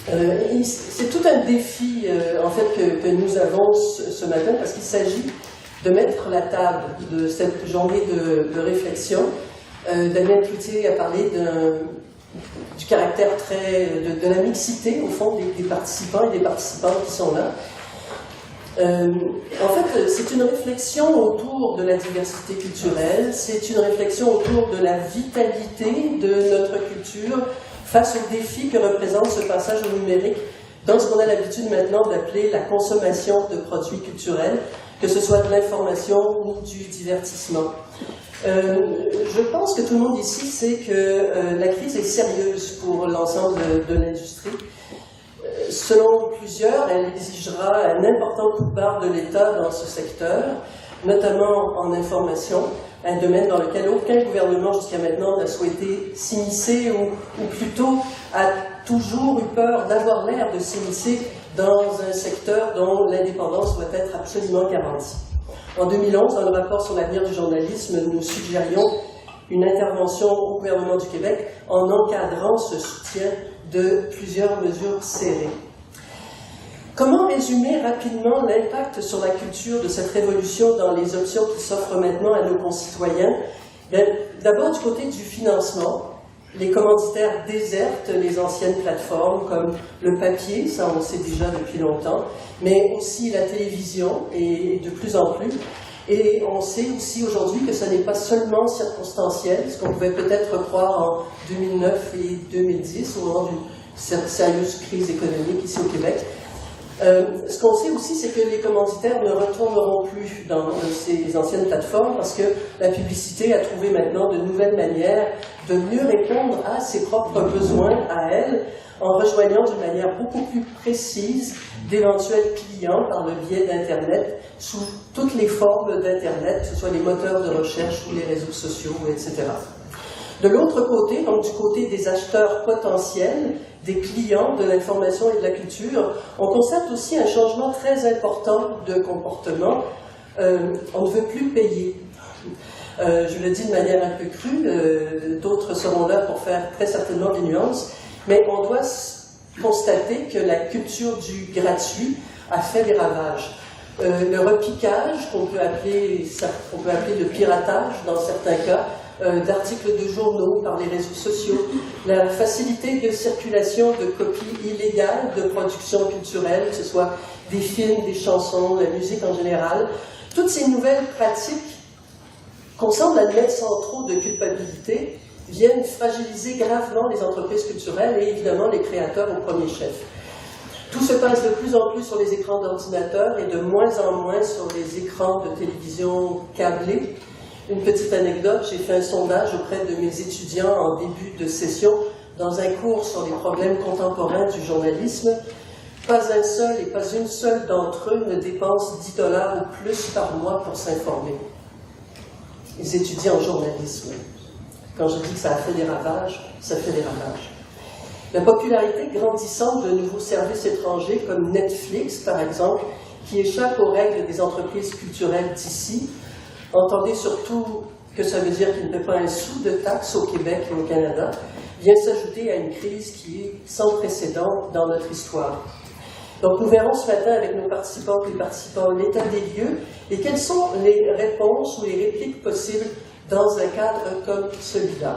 C'est tout un défi en fait que nous avons ce matin parce qu'il s'agit de mettre la table de cette journée de réflexion. Daniel Cloutier a parlé du caractère de la mixité au fond des participants et des participantes qui sont là. En fait, c'est une réflexion autour de la diversité culturelle, c'est une réflexion autour de la vitalité de notre culture face aux défis que représente ce passage au numérique dans ce qu'on a l'habitude maintenant d'appeler la consommation de produits culturels, que ce soit de l'information ou du divertissement. Je pense que tout le monde ici sait que la crise est sérieuse pour l'ensemble de l'industrie. Selon plusieurs, elle exigera un important coup de barre de l'État dans ce secteur, notamment en information, un domaine dans lequel aucun gouvernement jusqu'à maintenant n'a souhaité s'immiscer ou plutôt a toujours eu peur d'avoir l'air de s'immiscer dans un secteur dont l'indépendance doit être absolument garantie. En 2011, dans le rapport sur l'avenir du journalisme, nous suggérions une intervention au gouvernement du Québec en encadrant ce soutien de plusieurs mesures serrées. Comment résumer rapidement l'impact sur la culture de cette révolution dans les options qui s'offrent maintenant à nos concitoyens? D'abord, du côté du financement, les commanditaires désertent les anciennes plateformes comme le papier, ça on le sait déjà depuis longtemps, mais aussi la télévision et de plus en plus. Et on sait aussi aujourd'hui que ce n'est pas seulement circonstanciel, ce qu'on pouvait peut-être croire en 2009 et 2010, au moment d'une sérieuse crise économique ici au Québec. Ce qu'on sait aussi, c'est que les commanditaires ne retourneront plus dans ces anciennes plateformes parce que la publicité a trouvé maintenant de nouvelles manières de mieux répondre à ses propres besoins à elle, en rejoignant d'une manière beaucoup plus précise d'éventuels clients par le biais d'Internet, sous toutes les formes d'Internet, que ce soit les moteurs de recherche ou les réseaux sociaux, etc. De l'autre côté, donc du côté des acheteurs potentiels, des clients de l'information et de la culture, on constate aussi un changement très important de comportement. On ne veut plus payer. Je le dis de manière un peu crue, d'autres seront là pour faire très certainement des nuances, mais on doit constater que la culture du gratuit a fait des ravages. Le repiquage, qu'on peut appeler le piratage dans certains cas, d'articles de journaux par les réseaux sociaux, la facilité de circulation de copies illégales de productions culturelles, que ce soit des films, des chansons, la musique en général, toutes ces nouvelles pratiques qu'on semble admettre sans trop de culpabilité, viennent fragiliser gravement les entreprises culturelles et évidemment les créateurs au premier chef. Tout se passe de plus en plus sur les écrans d'ordinateur et de moins en moins sur les écrans de télévision câblés. Une petite anecdote, j'ai fait un sondage auprès de mes étudiants en début de session dans un cours sur les problèmes contemporains du journalisme. Pas un seul et pas une seule d'entre eux ne dépense 10 $ ou plus par mois pour s'informer. Ils étudient en journalisme. Quand je dis que ça a fait des ravages, ça fait des ravages. La popularité grandissante de nouveaux services étrangers comme Netflix, par exemple, qui échappent aux règles des entreprises culturelles d'ici. Entendez surtout que ça veut dire qu'il ne paie pas un sou de taxes au Québec et au Canada, vient s'ajouter à une crise qui est sans précédent dans notre histoire. Donc nous verrons ce matin avec nos participantes et participants l'état des lieux et quelles sont les réponses ou les répliques possibles dans un cadre comme celui-là.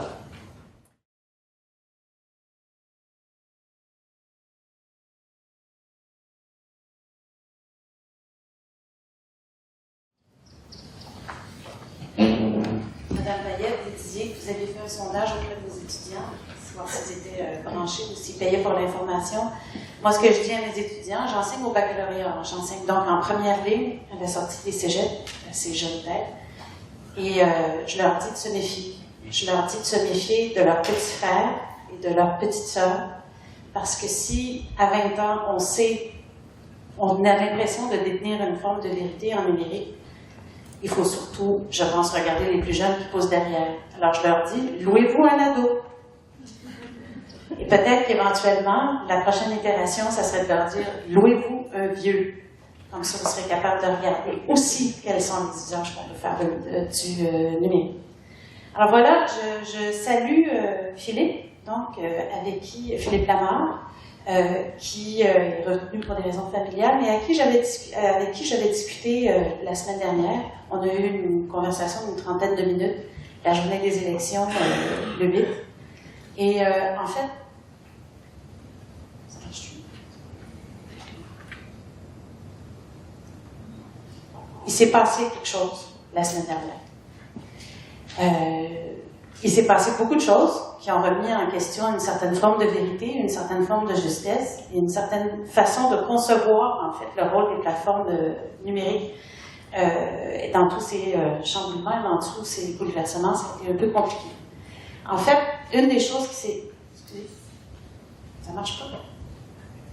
Madame Payette, vous disiez que vous avez fait un sondage auprès de vos étudiants, voir s'ils étaient branchés ou s'ils payaient pour l'information. Moi, ce que je dis à mes étudiants, j'enseigne au baccalauréat. J'enseigne donc en première ligne à la sortie des cégeps, ces jeunes têtes. Et je leur dis de se méfier. Je leur dis de se méfier de leurs petits frères et de leurs petites sœurs. Parce que si, à 20 ans, on a l'impression de détenir une forme de vérité en numérique, il faut surtout, je pense, regarder les plus jeunes qui posent derrière. Alors je leur dis, louez-vous un ado. Et peut-être qu'éventuellement, la prochaine itération, ça serait de leur dire, louez-vous un vieux. Comme ça, vous serez capable de regarder aussi quels sont les usages qu'on peut faire du numérique. Alors voilà, je salue Philippe, donc avec qui, Philippe Lamarre, qui est retenu pour des raisons familiales, mais avec qui j'avais discuté la semaine dernière. On a eu une conversation d'une trentaine de minutes, la journée des élections, le 8. Et en fait, ça marche-tu? Il s'est passé quelque chose la semaine dernière. Il s'est passé beaucoup de choses qui ont remis en question une certaine forme de vérité, une certaine forme de justesse et une certaine façon de concevoir en fait le rôle des plateformes numériques dans tous ces chamboulements, dans tous ces bouleversements. C'était un peu compliqué. En fait, une des choses qui s'est... Excusez, ça marche pas?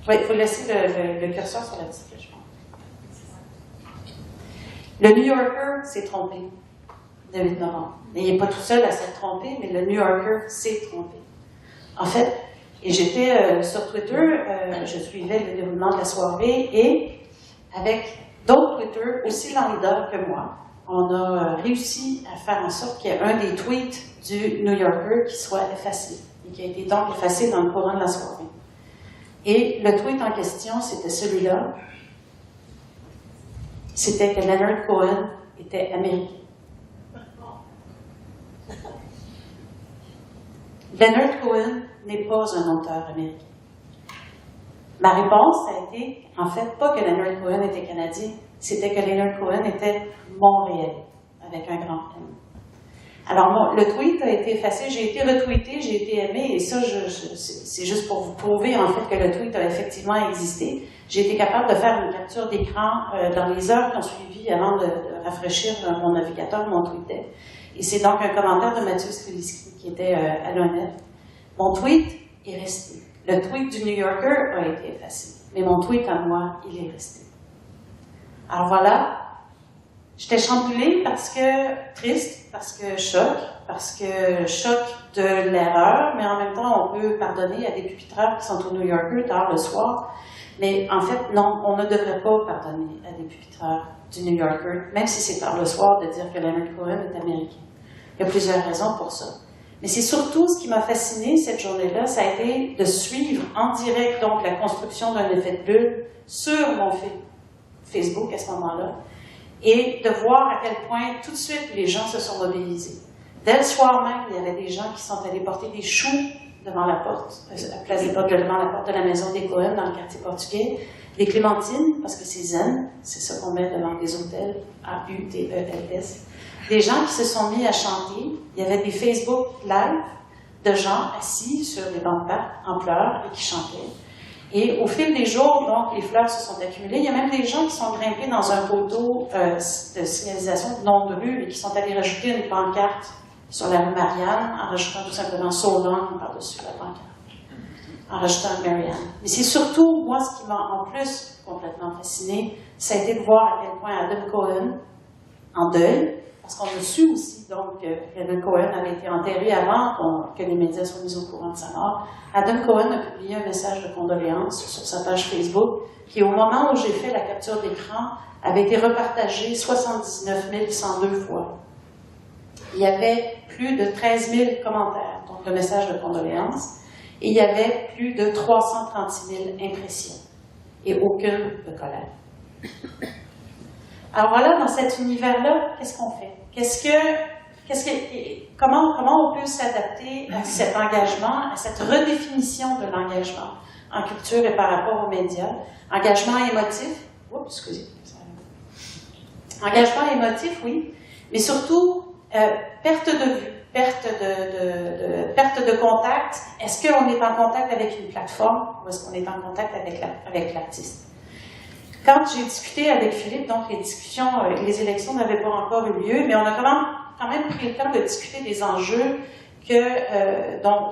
Oui, il faut laisser le curseur sur la display, je pense. Le New Yorker s'est trompé. Le 8 novembre. Il n'est pas tout seul à s'être trompé, mais le New Yorker s'est trompé. En fait, et j'étais sur Twitter, je suivais le déroulement de la soirée, et avec d'autres Twitter aussi leaders que moi, on a réussi à faire en sorte qu'il y ait un des tweets du New Yorker qui soit effacé, et qui a été donc effacé dans le courant de la soirée. Et le tweet en question, c'était celui-là. C'était que Leonard Cohen était américain. Leonard Cohen n'est pas un auteur américain. Ma réponse a été, en fait, pas que Leonard Cohen était canadien, c'était que Leonard Cohen était montréalais, avec un grand M. Alors, le tweet a été effacé, j'ai été retweeté, j'ai été aimé, et ça, c'est juste pour vous prouver, en fait, que le tweet a effectivement existé. J'ai été capable de faire une capture d'écran dans les heures qui ont suivi avant de rafraîchir mon navigateur, mon tweet. Et c'est donc un commentaire de Mathieu Streliski qui était à l'honnête. Mon tweet est resté. Le tweet du New Yorker a été effacé. Mais mon tweet à moi, il est resté. Alors voilà, j'étais chamboulée parce que, triste, parce que choc de l'erreur, mais en même temps, on peut pardonner à des pupitreurs qui sont au New Yorker tard le soir. Mais en fait, non, on ne devrait pas pardonner à des pupitreurs du New Yorker, même si c'est tard le soir, de dire que Leonard Cohen est américain. Il y a plusieurs raisons pour ça. Mais c'est surtout ce qui m'a fasciné cette journée-là, ça a été de suivre en direct donc la construction d'un effet de bulle sur mon Facebook à ce moment-là, et de voir à quel point tout de suite les gens se sont mobilisés. Dès le soir même, il y avait des gens qui sont allés porter des choux devant la porte, à Place des Portes, devant la porte de la maison des Cohen dans le quartier portugais, des clémentines, parce que c'est zen, c'est ça qu'on met devant les hôtels, A-U-T-E-L-S. Des gens qui se sont mis à chanter. Il y avait des Facebook live de gens assis sur des bancs de parc en pleurs et qui chantaient. Et au fil des jours, donc, les fleurs se sont accumulées. Il y a même des gens qui sont grimpés dans un poteau de signalisation de nom de rue et qui sont allés rajouter une pancarte sur la rue Marianne en rajoutant tout simplement So Long par-dessus la pancarte, en rajoutant Marianne. Mais c'est surtout, moi, ce qui m'a en plus complètement fasciné, ça a été de voir à quel point Adam Cohen, en deuil, parce qu'on a su aussi donc, que Adam Cohen avait été enterré avant que les médias soient mis au courant de sa mort. Adam Cohen a publié un message de condoléances sur sa page Facebook, qui au moment où j'ai fait la capture d'écran, avait été repartagé 79 102 fois. Il y avait plus de 13 000 commentaires, donc le message de condoléances, et il y avait plus de 336 000 impressions, et aucune de colère. Alors voilà, dans cet univers-là, qu'est-ce qu'on fait? Comment on peut s'adapter à cet engagement, à cette redéfinition de l'engagement en culture et par rapport aux médias? Engagement émotif, engagement émotif, oui, mais surtout perte de vue, perte de contact. Est-ce qu'on est en contact avec une plateforme ou est-ce qu'on est en contact avec l'artiste? Quand j'ai discuté avec Philippe, donc les élections n'avaient pas encore eu lieu, mais on a quand même pris le temps de discuter des enjeux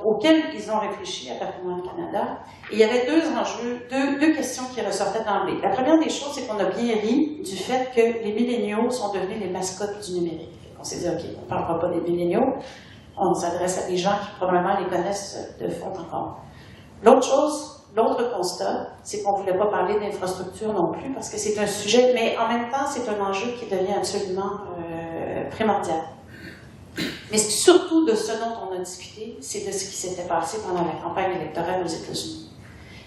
auxquels ils ont réfléchi à Patrimoine Canada. Et il y avait deux questions qui ressortaient d'emblée. La première des choses, c'est qu'on a bien ri du fait que les milléniaux sont devenus les mascottes du numérique. On s'est dit, OK, on ne parlera pas des milléniaux, on s'adresse à des gens qui probablement les connaissent de fond en comble. L'autre constat, c'est qu'on ne voulait pas parler d'infrastructure non plus, parce que c'est un sujet, mais en même temps, c'est un enjeu qui devient absolument primordial. Mais surtout de ce dont on a discuté, c'est de ce qui s'était passé pendant la campagne électorale aux États-Unis.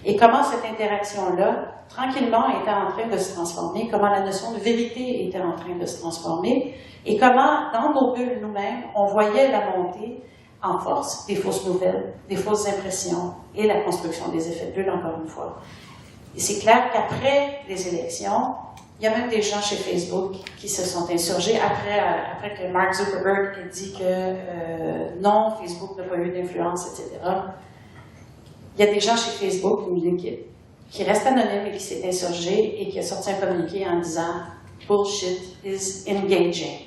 Et comment cette interaction-là, tranquillement, était en train de se transformer, comment la notion de vérité était en train de se transformer, et comment, dans nos bulles nous-mêmes, on voyait la montée en force des fausses nouvelles, des fausses impressions, et la construction des effets de bulle, encore une fois. Et c'est clair qu'après les élections, il y a même des gens chez Facebook qui se sont insurgés après que Mark Zuckerberg ait dit que non, Facebook n'a pas eu d'influence, etc. Il y a des gens chez Facebook, une équipe, qui reste anonyme et qui s'est insurgé et qui a sorti un communiqué en disant « Bullshit is engaging.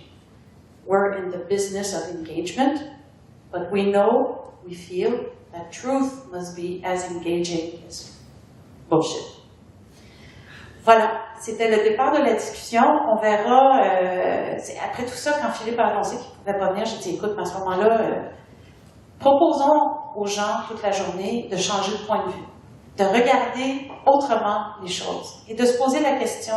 We're in the business of engagement, but we know, we feel that truth must be as engaging as bullshit. » Voilà, c'était le départ de la discussion. On verra, après tout ça, quand Philippe a annoncé qu'il ne pouvait pas venir, j'ai dit, écoute, à ce moment-là, proposons aux gens toute la journée de changer de point de vue, de regarder autrement les choses et de se poser la question,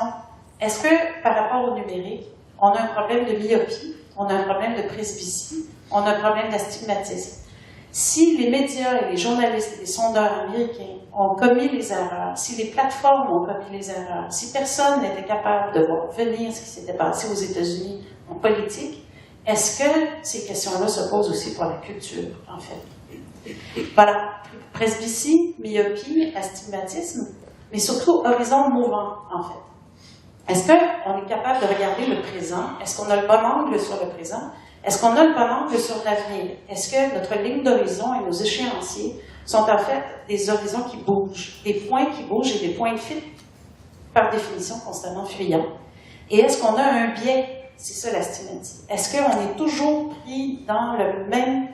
est-ce que par rapport au numérique, on a un problème de myopie, on a un problème de presbytie, on a un problème d'astigmatisme? Si les médias et les journalistes et les sondeurs américains ont commis les erreurs, si les plateformes ont commis les erreurs, si personne n'était capable de voir venir ce qui s'était passé aux États-Unis en politique, est-ce que ces questions-là se posent aussi pour la culture, en fait? Voilà, presbytie, myopie, astigmatisme, mais surtout horizon mouvant, en fait. Est-ce qu'on est capable de regarder le présent? Est-ce qu'on a le bon angle sur le présent? Est-ce qu'on a le bon angle sur l'avenir? Est-ce que notre ligne d'horizon et nos échéanciers sont en fait des horizons qui bougent, des points qui bougent et des points de fuite, par définition, constamment fuyants? Et est-ce qu'on a un biais? C'est ça la stigmatie. Est-ce qu'on est toujours pris dans le même,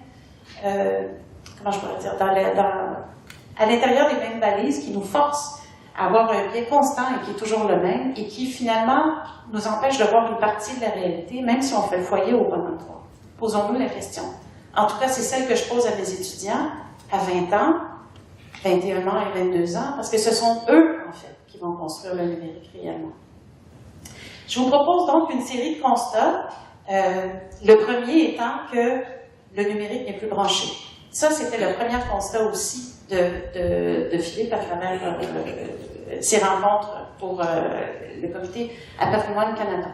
comment je pourrais dire, à l'intérieur des mêmes balises qui nous forcent à avoir un biais constant et qui est toujours le même et qui finalement nous empêche de voir une partie de la réalité, même si on fait le foyer au bon endroit? Posons-nous la question. En tout cas, c'est celle que je pose à mes étudiants à 20 ans, 21 ans et 22 ans, parce que ce sont eux, en fait, qui vont construire le numérique réellement. Je vous propose donc une série de constats. Le premier étant que le numérique n'est plus branché. Ça, c'était le premier constat aussi de Philippe à travers ses rencontres pour le comité à Patrimoine Canada.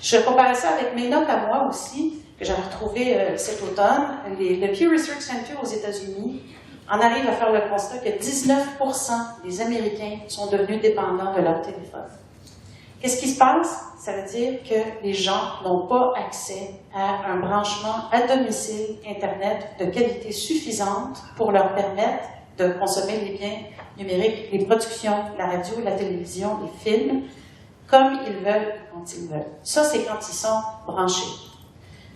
Je comparais ça avec mes notes à moi aussi, que j'avais retrouvées cet automne. Le Pew Research Center aux États-Unis en arrive à faire le constat que 19% des Américains sont devenus dépendants de leur téléphone. Qu'est-ce qui se passe? Ça veut dire que les gens n'ont pas accès à un branchement à domicile Internet de qualité suffisante pour leur permettre de consommer les biens numériques, les productions, la radio, la télévision, les films, comme ils veulent et quand ils veulent. Ça, c'est quand ils sont branchés.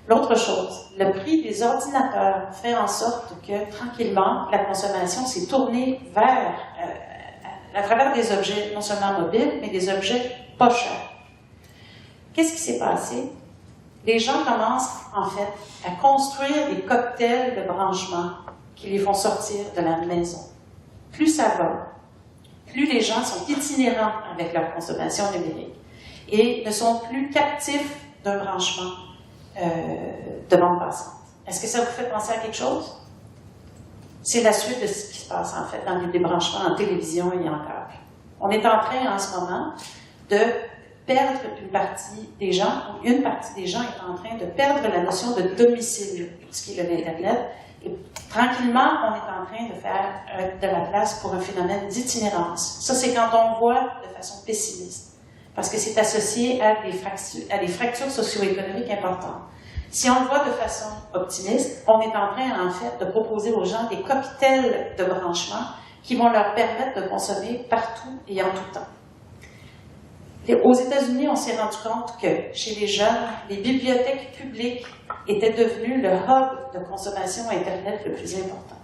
L'autre chose, le prix des ordinateurs fait en sorte que, tranquillement, la consommation s'est tournée vers, à travers des objets non seulement mobiles, mais des objets pas chers. Qu'est-ce qui s'est passé? Les gens commencent, en fait, à construire des cocktails de branchement qui les font sortir de la maison. Plus ça va, plus les gens sont itinérants avec leur consommation numérique et ne sont plus captifs d'un branchement de bande passante. Est-ce que ça vous fait penser à quelque chose? C'est la suite de ce qui se passe, en fait, dans les débranchements en télévision et en câble. On est en train, en ce moment, de perdre une partie des gens, ou une partie des gens est en train de perdre la notion de domicile, ce qui est l'Internet. Et tranquillement, on est en train de faire de la place pour un phénomène d'itinérance. Ça, c'est quand on voit de façon pessimiste, parce que c'est associé à des fractures socio-économiques importantes. Si on le voit de façon optimiste, on est en train, en fait, de proposer aux gens des cocktails de branchement qui vont leur permettre de consommer partout et en tout temps. Et aux États-Unis, on s'est rendu compte que chez les jeunes, les bibliothèques publiques étaient devenues le hub de consommation Internet le plus important.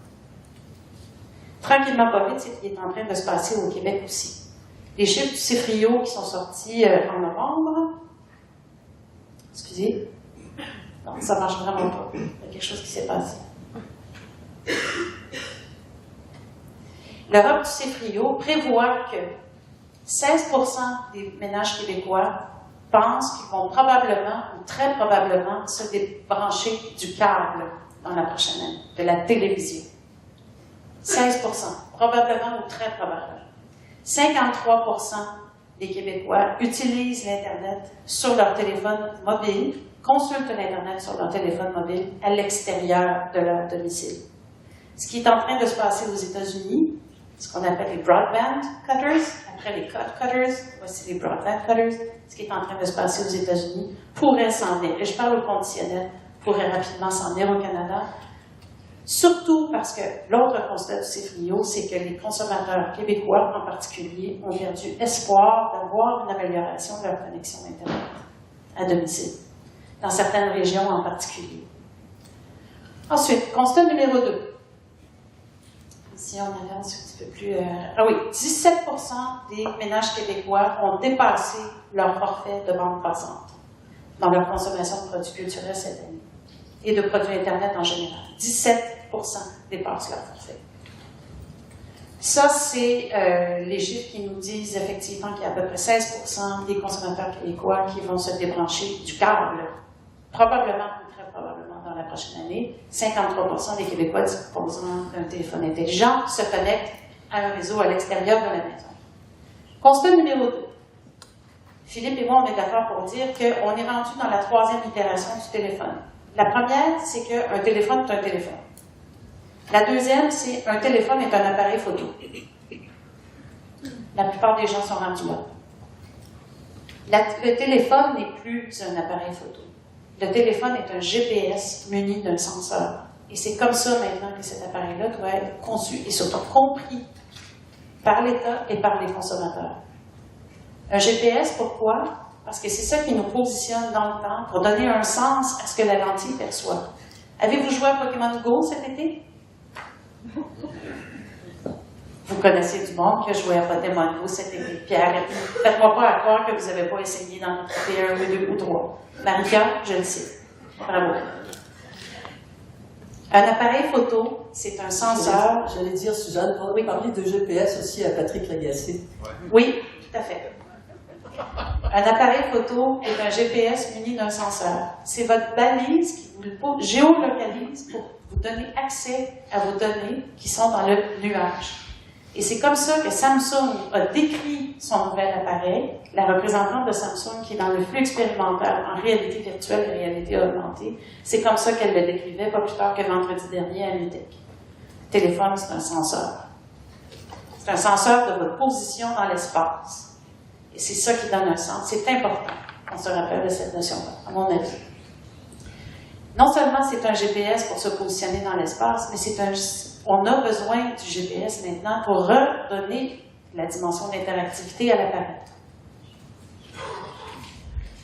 Tranquillement, pas vite, c'est ce qui est en train de se passer au Québec aussi. Les chiffres du CIFRIO qui sont sortis en novembre. Excusez. Non, ça ne marche vraiment pas. Il y a quelque chose qui s'est passé. Le hub du CIFRIO prévoit que 16% des ménages québécois pensent qu'ils vont probablement ou très probablement se débrancher du câble dans la prochaine année, de la télévision. 16%. probablement ou très probablement. 53% des Québécois utilisent l'Internet sur leur téléphone mobile, consultent l'Internet sur leur téléphone mobile à l'extérieur de leur domicile. Ce qui est en train de se passer aux États-Unis, ce qu'on appelle les broadband cutters, après les cut cutters, voici les broadband cutters, ce qui est en train de se passer aux États-Unis pourrait s'en venir, et je parle au conditionnel, pourrait rapidement s'en venir au Canada, surtout parce que l'autre constat du CFRIO, c'est que les consommateurs québécois en particulier ont perdu espoir d'avoir une amélioration de leur connexion Internet à domicile, dans certaines régions en particulier. Ensuite, constat numéro 2. Si on avance un petit peu plus... 17% des ménages québécois ont dépassé leur forfait de bande passante dans leur consommation de produits culturels cette année et de produits Internet en général. 17% dépassent leur forfait. Ça, c'est les chiffres qui nous disent effectivement qu'il y a à peu près 16% des consommateurs québécois qui vont se débrancher du câble, probablement ou très probablement dans la prochaine année. 53% des Québécois disposant d'un téléphone intelligent se connectent à un réseau à l'extérieur de la maison. Constat numéro 2. Philippe et moi, on est d'accord pour dire qu'on est rendu dans la 3e itération du téléphone. La première, c'est qu'un téléphone est un téléphone. La deuxième, c'est un téléphone est un appareil photo. La plupart des gens sont rendus là. Le téléphone n'est plus un appareil photo. Le téléphone est un GPS muni d'un senseur. Et c'est comme ça maintenant que cet appareil-là doit être conçu et surtout compris par l'État et par les consommateurs. Un GPS, pourquoi? Parce que c'est ça qui nous positionne dans le temps pour donner un sens à ce que la lentille perçoit. Avez-vous joué à Pokémon Go cet été? Vous connaissez du monde qui a joué à Pokémon Go cet été. Pierre, faites-moi pas à croire que vous n'avez pas essayé d'en trouver un ou deux ou trois. Marika, je le sais. Bravo. Un appareil photo, c'est un senseur. J'allais dire, Suzanne, on va parler de GPS aussi à Patrick Lagacé. Oui, tout à fait. Un appareil photo est un GPS muni d'un senseur. C'est votre balise qui vous géolocalise pour vous donner accès à vos données qui sont dans le nuage. Et c'est comme ça que Samsung a décrit son nouvel appareil, la représentante de Samsung qui est dans le flux expérimental en réalité virtuelle et réalité augmentée. C'est comme ça qu'elle le décrivait pas plus tard que vendredi dernier à l'UTEC. Le téléphone, c'est un senseur. C'est un senseur de votre position dans l'espace. Et c'est ça qui donne un sens. C'est important qu'on se rappelle de cette notion-là, à mon avis. Non seulement c'est un GPS pour se positionner dans l'espace, mais on a besoin du GPS maintenant pour redonner la dimension d'interactivité à l'appareil.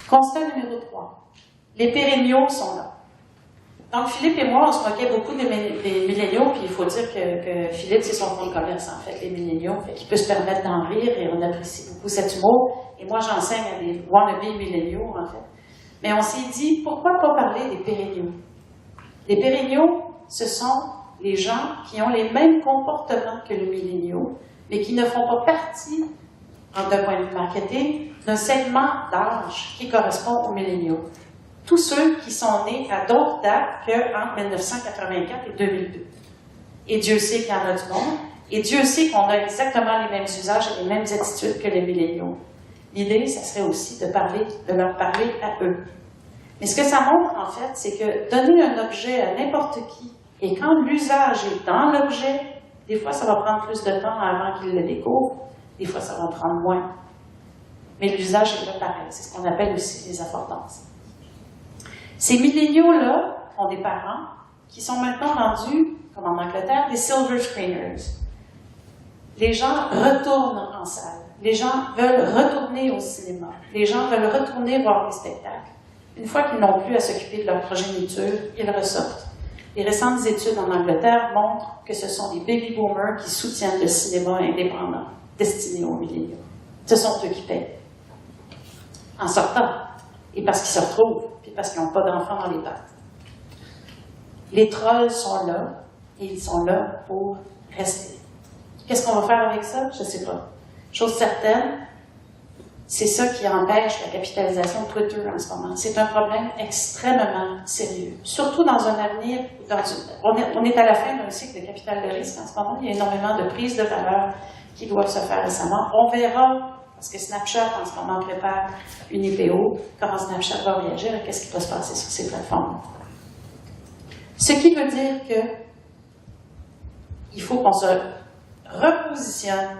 Constat numéro 3. Les pérenniaux sont là. Donc, Philippe et moi, on se moquait beaucoup des milléniaux, puis il faut dire que Philippe, c'est son fonds de commerce, en fait, les milléniaux, fait qu'il peut se permettre d'en rire, et on apprécie beaucoup cet humour. Et moi, j'enseigne à des wannabe milléniaux, en fait. Mais on s'est dit, pourquoi pas parler des pérenniaux? Les pérenniaux, ce sont les gens qui ont les mêmes comportements que les milléniaux, mais qui ne font pas partie, d'un point de vue marketing, d'un segment d'âge qui correspond aux milléniaux. Tous ceux qui sont nés à d'autres dates qu'entre 1984 et 2002. Et Dieu sait qu'il y en a du monde, et Dieu sait qu'on a exactement les mêmes usages et les mêmes attitudes que les milléniaux. L'idée, ça serait aussi de leur parler à eux. Mais ce que ça montre, en fait, c'est que donner un objet à n'importe qui, et quand l'usage est dans l'objet, des fois, ça va prendre plus de temps avant qu'il le découvre, des fois, ça va prendre moins. Mais l'usage est là pareil. C'est ce qu'on appelle aussi les affordances. Ces milléniaux-là ont des parents qui sont maintenant rendus, comme en Angleterre, des silver screeners. Les gens retournent en salle. Les gens veulent retourner au cinéma. Les gens veulent retourner voir des spectacles. Une fois qu'ils n'ont plus à s'occuper de leur progéniture, ils ressortent. Les récentes études en Angleterre montrent que ce sont les baby boomers qui soutiennent le cinéma indépendant destiné aux milléniaux. Ce sont eux qui paient. En sortant. Et parce qu'ils se retrouvent, puis parce qu'ils n'ont pas d'enfants dans les pattes. Les trolls sont là, et ils sont là pour rester. Qu'est-ce qu'on va faire avec ça? Je ne sais pas. Chose certaine, C'est ça qui empêche la capitalisation de Twitter en ce moment. C'est un problème extrêmement sérieux. Surtout dans un avenir, on est à la fin d'un cycle de capital de risque en ce moment. Il y a énormément de prises de valeur qui doivent se faire récemment. On verra, parce que Snapchat en ce moment prépare une IPO, comment Snapchat va réagir et qu'est-ce qui va se passer sur ces plateformes. Ce qui veut dire qu'il faut qu'on se repositionne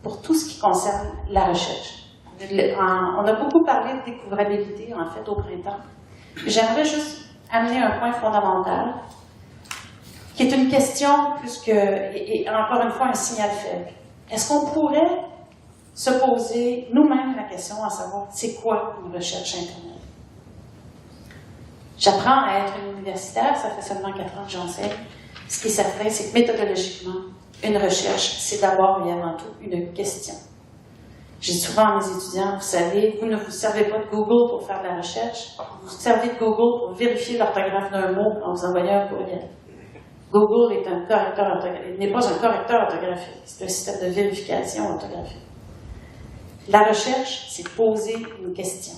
pour tout ce qui concerne la recherche. On a beaucoup parlé de découvrabilité, en fait, au printemps. J'aimerais juste amener un point fondamental, qui est une question plus que, et encore une fois, un signal faible. Est-ce qu'on pourrait se poser nous-mêmes la question à savoir, c'est quoi une recherche Internet? J'apprends à être une universitaire, ça fait seulement 4 ans que j'enseigne. Ce qui est certain, c'est que méthodologiquement, une recherche, c'est d'abord et avant tout une question. J'ai souvent à mes étudiants, vous savez, vous ne vous servez pas de Google pour faire de la recherche, vous vous servez de Google pour vérifier l'orthographe d'un mot quand vous envoyez un courriel. Google est un correcteur orthographique, n'est pas un correcteur orthographique, c'est un système de vérification orthographique. La recherche, c'est poser une question.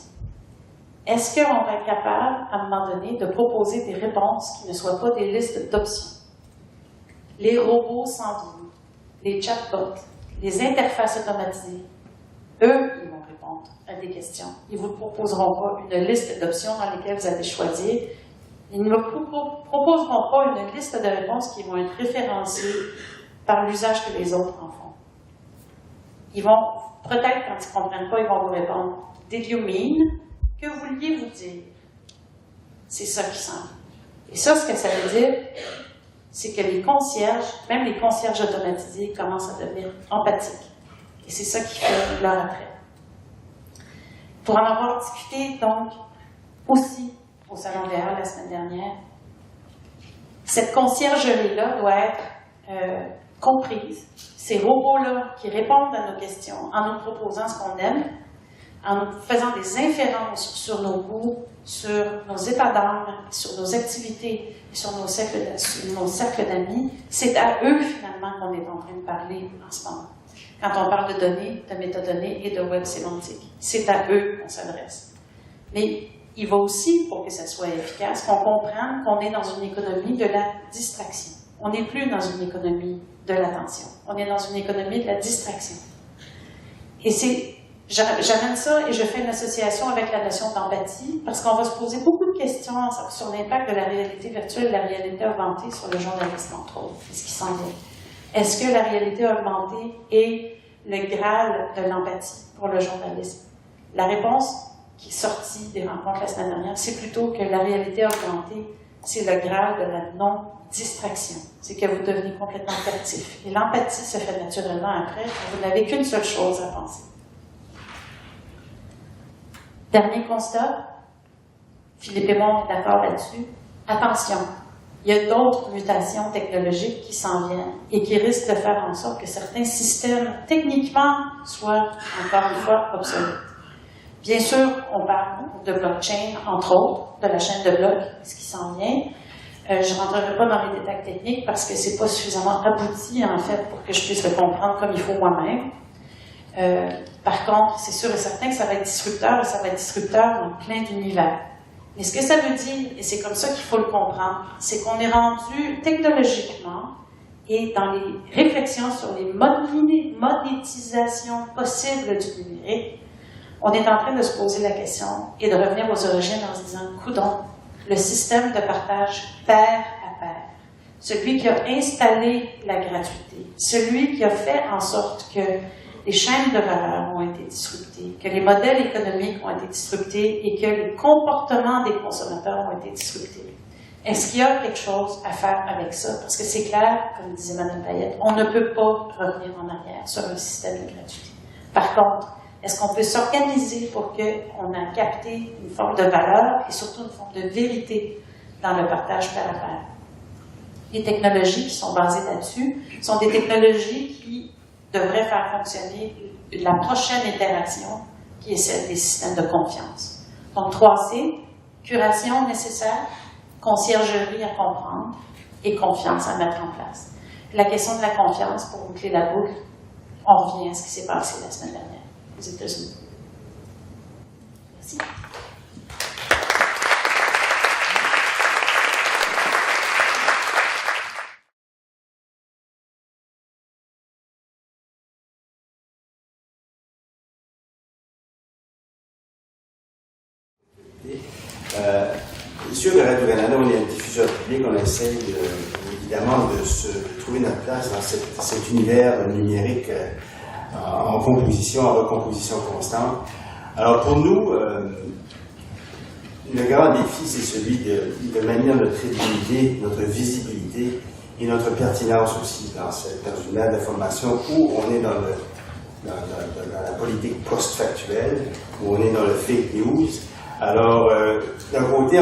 Est-ce qu'on va être capable, à un moment donné, de proposer des réponses qui ne soient pas des listes d'options? Les robots s'en viennent, les chatbots, les interfaces automatisées, eux, ils vont répondre à des questions. Ils ne vous proposeront pas une liste d'options dans lesquelles vous allez choisir. Ils ne vous proposeront pas une liste de réponses qui vont être référencées par l'usage que les autres en font. Ils vont, peut-être quand ils ne comprennent pas, ils vont vous répondre « Did you mean? » Que vouliez-vous dire? C'est ça qui semble. Et ça, ce que ça veut dire, c'est que les concierges, même les concierges automatisés, commencent à devenir empathiques. Et c'est ça qui fait leur attrait. Pour en avoir discuté, donc, aussi au Salon VR la semaine dernière, cette conciergerie-là doit être comprise. Ces robots-là qui répondent à nos questions en nous proposant ce qu'on aime, en nous faisant des inférences sur nos goûts, sur nos états d'âme, sur nos activités, sur nos cercles d'amis, c'est à eux finalement qu'on est en train de parler en ce moment. Quand on parle de données, de métadonnées et de web sémantique, c'est à eux qu'on s'adresse. Mais il va aussi, pour que ça soit efficace, qu'on comprenne qu'on est dans une économie de la distraction. On n'est plus dans une économie de l'attention. On est dans une économie de la distraction. Et j'amène ça et je fais une association avec la notion d'empathie parce qu'on va se poser beaucoup de questions sur l'impact de la réalité virtuelle et de la réalité augmentée sur le journalisme, entre autres. Qu'est-ce qui s'en vient? Est-ce que la réalité augmentée est le Graal de l'empathie pour le journalisme? La réponse qui est sortie des rencontres la semaine dernière, c'est plutôt que la réalité augmentée, c'est le Graal de la non-distraction. C'est que vous devenez complètement captif. Et l'empathie se fait naturellement après, vous n'avez qu'une seule chose à penser. Dernier constat, Philippe et moi, on est d'accord là-dessus. Attention, il y a d'autres mutations technologiques qui s'en viennent et qui risquent de faire en sorte que certains systèmes, techniquement, soient, encore une fois, obsolètes. Bien sûr, on parle de blockchain, entre autres, de la chaîne de blocs, ce qui s'en vient. Je ne rentrerai pas dans les détails techniques parce que ce n'est pas suffisamment abouti, en fait, pour que je puisse le comprendre comme il faut moi-même. Par contre, c'est sûr et certain que ça va être disrupteur et ça va être disrupteur dans plein d'univers. Mais ce que ça veut dire, et c'est comme ça qu'il faut le comprendre, c'est qu'on est rendu technologiquement et dans les réflexions sur les monétisations possibles du numérique, on est en train de se poser la question et de revenir aux origines en se disant, coudonc, le système de partage pair à pair, celui qui a installé la gratuité, celui qui a fait en sorte que les chaînes de valeur ont été disruptées, que les modèles économiques ont été disruptés et que les comportements des consommateurs ont été disruptés. Est-ce qu'il y a quelque chose à faire avec ça? Parce que c'est clair, comme disait Mme Payette, on ne peut pas revenir en arrière sur un système de gratuité. Par contre, est-ce qu'on peut s'organiser pour qu'on ait capté une forme de valeur et surtout une forme de vérité dans le partage pair à pair? Les technologies qui sont basées là-dessus sont des technologies qui devrait faire fonctionner la prochaine itération, qui est celle des systèmes de confiance. Donc 3C, curation nécessaire, conciergerie à comprendre et confiance à mettre en place. La question de la confiance, pour boucler la boucle, on revient à ce qui s'est passé la semaine dernière aux États-Unis. Merci. Sûr que Radio-Canada, on est un diffuseur public, on essaye évidemment de trouver notre place dans cet univers numérique en composition, en recomposition constante. Alors pour nous, le grand défi, c'est celui de maintenir notre crédibilité, notre visibilité et notre pertinence aussi dans une ère d'information où on est dans la politique post-factuelle, où on est dans le fake news. Alors, d'un côté,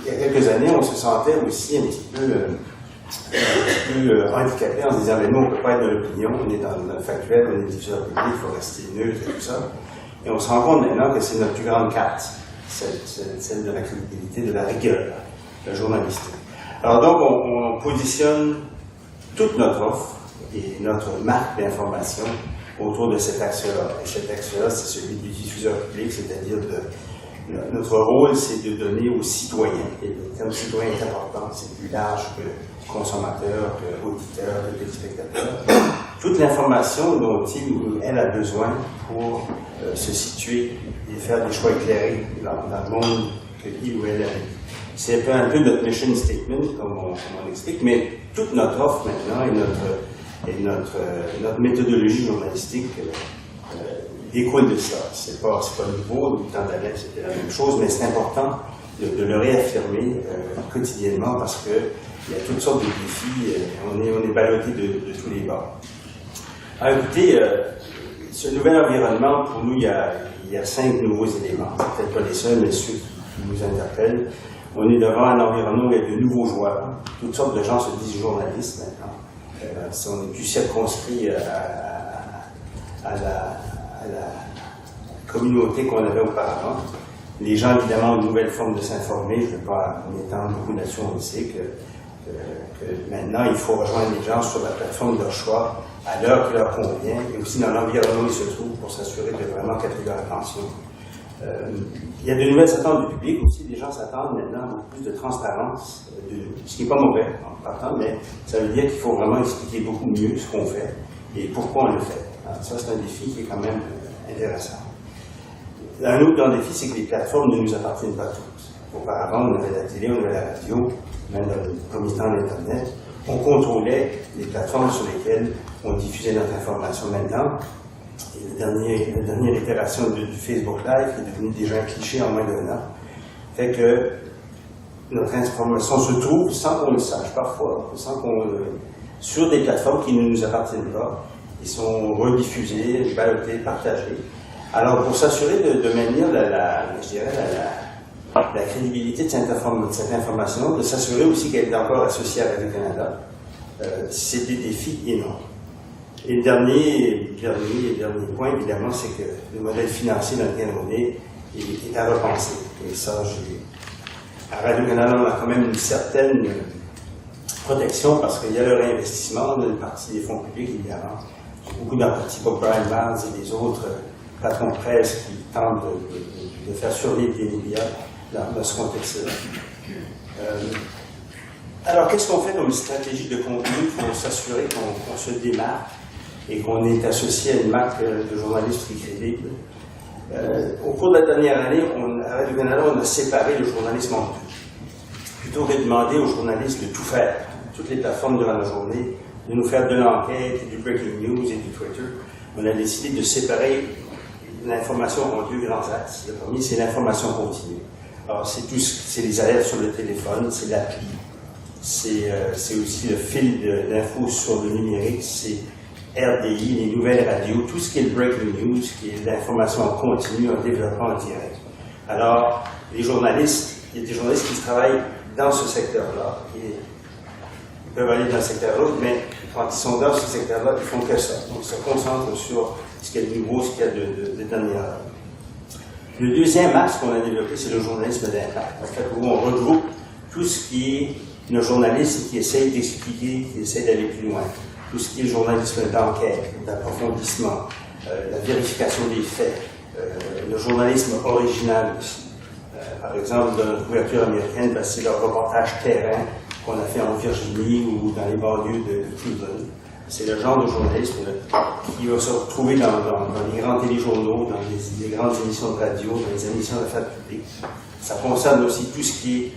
il y a quelques années, on se sentait aussi un petit peu handicapé en se disant, mais nous, on ne peut pas être dans l'opinion, on est dans le factuel, on est diffuseur public, il faut rester neutre et tout ça. Et on se rend compte maintenant que c'est notre plus grande carte, celle de la crédibilité, de la rigueur, la journalistique. Alors donc, on positionne toute notre offre et notre marque d'information autour de cet axe-là. Et cet axe-là, c'est celui du diffuseur public, c'est-à-dire notre rôle, c'est de donner aux citoyens, et le terme citoyen est important, c'est plus large que consommateur, que auditeur, que téléspectateur, toute l'information dont elle a besoin pour se situer et faire des choix éclairés dans le monde qu'il ou elle habite. C'est un peu notre mission statement, comme on explique, mais toute notre offre maintenant et notre méthodologie journalistique découle de ça. C'est pas nouveau, du temps d'Alex c'était la même chose, mais c'est important de le réaffirmer quotidiennement parce qu'il y a toutes sortes de défis, on est ballotté de tous les bords. Alors écoutez, ce nouvel environnement, pour nous, il y a 5 nouveaux éléments. C'est peut-être pas les seuls, mais ceux qui nous interpellent. On est devant un environnement où il y a de nouveaux joueurs. Toutes sortes de gens se disent journalistes maintenant. On n'est plus circonscrit à la communauté qu'on avait auparavant. Les gens, évidemment, ont une nouvelle forme de s'informer. Je ne vais pas m'étendre beaucoup là-dessus, on sait que maintenant, il faut rejoindre les gens sur la plateforme de leur choix, à l'heure qui leur convient, et aussi dans l'environnement où ils se trouvent pour s'assurer de vraiment capter leur attention. Il y a de nouvelles attentes du public aussi. Les gens s'attendent maintenant à beaucoup plus de transparence, ce qui n'est pas mauvais en partant, mais ça veut dire qu'il faut vraiment expliquer beaucoup mieux ce qu'on fait et pourquoi on le fait. Alors, ça, c'est un défi qui est quand même intéressant. Un autre grand défi, c'est que les plateformes ne nous appartiennent pas tous. Auparavant, on avait la télé, on avait la radio, même dans le premier temps d'Internet. On contrôlait les plateformes sur lesquelles on diffusait notre information. Maintenant, et la dernière itération du Facebook Live est devenue déjà un cliché en moins d'1 an. Fait que notre information se trouve sans qu'on le sache parfois, sur des plateformes qui ne nous appartiennent pas, qui sont rediffusées, ballotées, partagées. Alors pour s'assurer de maintenir la crédibilité de cette information, de s'assurer aussi qu'elle est encore associée à Radio-Canada, c'est des défis énormes. Et le dernier point, évidemment, c'est que le modèle financier dans lequel on est à repenser. Et ça, à Radio-Canada, on a quand même une certaine protection parce qu'il y a le réinvestissement de partie des fonds publics, évidemment. Beaucoup dans le parti comme Brian Barnes et les autres patrons de presse qui tentent de faire survivre des médias dans ce contexte-là. Alors, qu'est-ce qu'on fait comme stratégie de contenu pour s'assurer qu'on se démarque et qu'on est associé à une marque de journaliste qui est crédible? Au cours de la dernière année, à Radio-Canada, on a séparé le journalisme en deux. Plutôt que de demander aux journalistes de tout faire, toutes les plateformes durant la journée, de nous faire de l'enquête, du breaking news et du Twitter, on a décidé de séparer l'information en 2 grands axes. Le premier, c'est l'information continue. Alors, c'est les alertes sur le téléphone, c'est l'appli, c'est aussi le fil d'infos sur le numérique, c'est RDI, les nouvelles radios, tout ce qui est le breaking news, qui est l'information en continu, en développement en direct. Alors, il y a des journalistes qui travaillent dans ce secteur-là, ils peuvent aller dans le secteur l'autre, mais quand ils sont dans ce secteur-là, ils font que ça. Donc, ils se concentrent sur ce qu'il y a de nouveau, ce qu'il y a de dernier heure. Le deuxième axe qu'on a développé, c'est le journalisme d'impact. En fait, où on regroupe tout ce qui est le journalisme qui essaye d'expliquer, qui essaye d'aller plus loin. Tout ce qui est le journalisme d'enquête, d'approfondissement, la vérification des faits, le journalisme original aussi. Par exemple, dans notre couverture américaine, c'est le reportage terrain qu'on a fait en Virginie ou dans les banlieues de Cleveland. C'est le genre de journalisme qui va se retrouver dans les grands téléjournaux, dans les grandes émissions de radio, dans les émissions d'affaires publiques. Ça concerne aussi tout ce qui est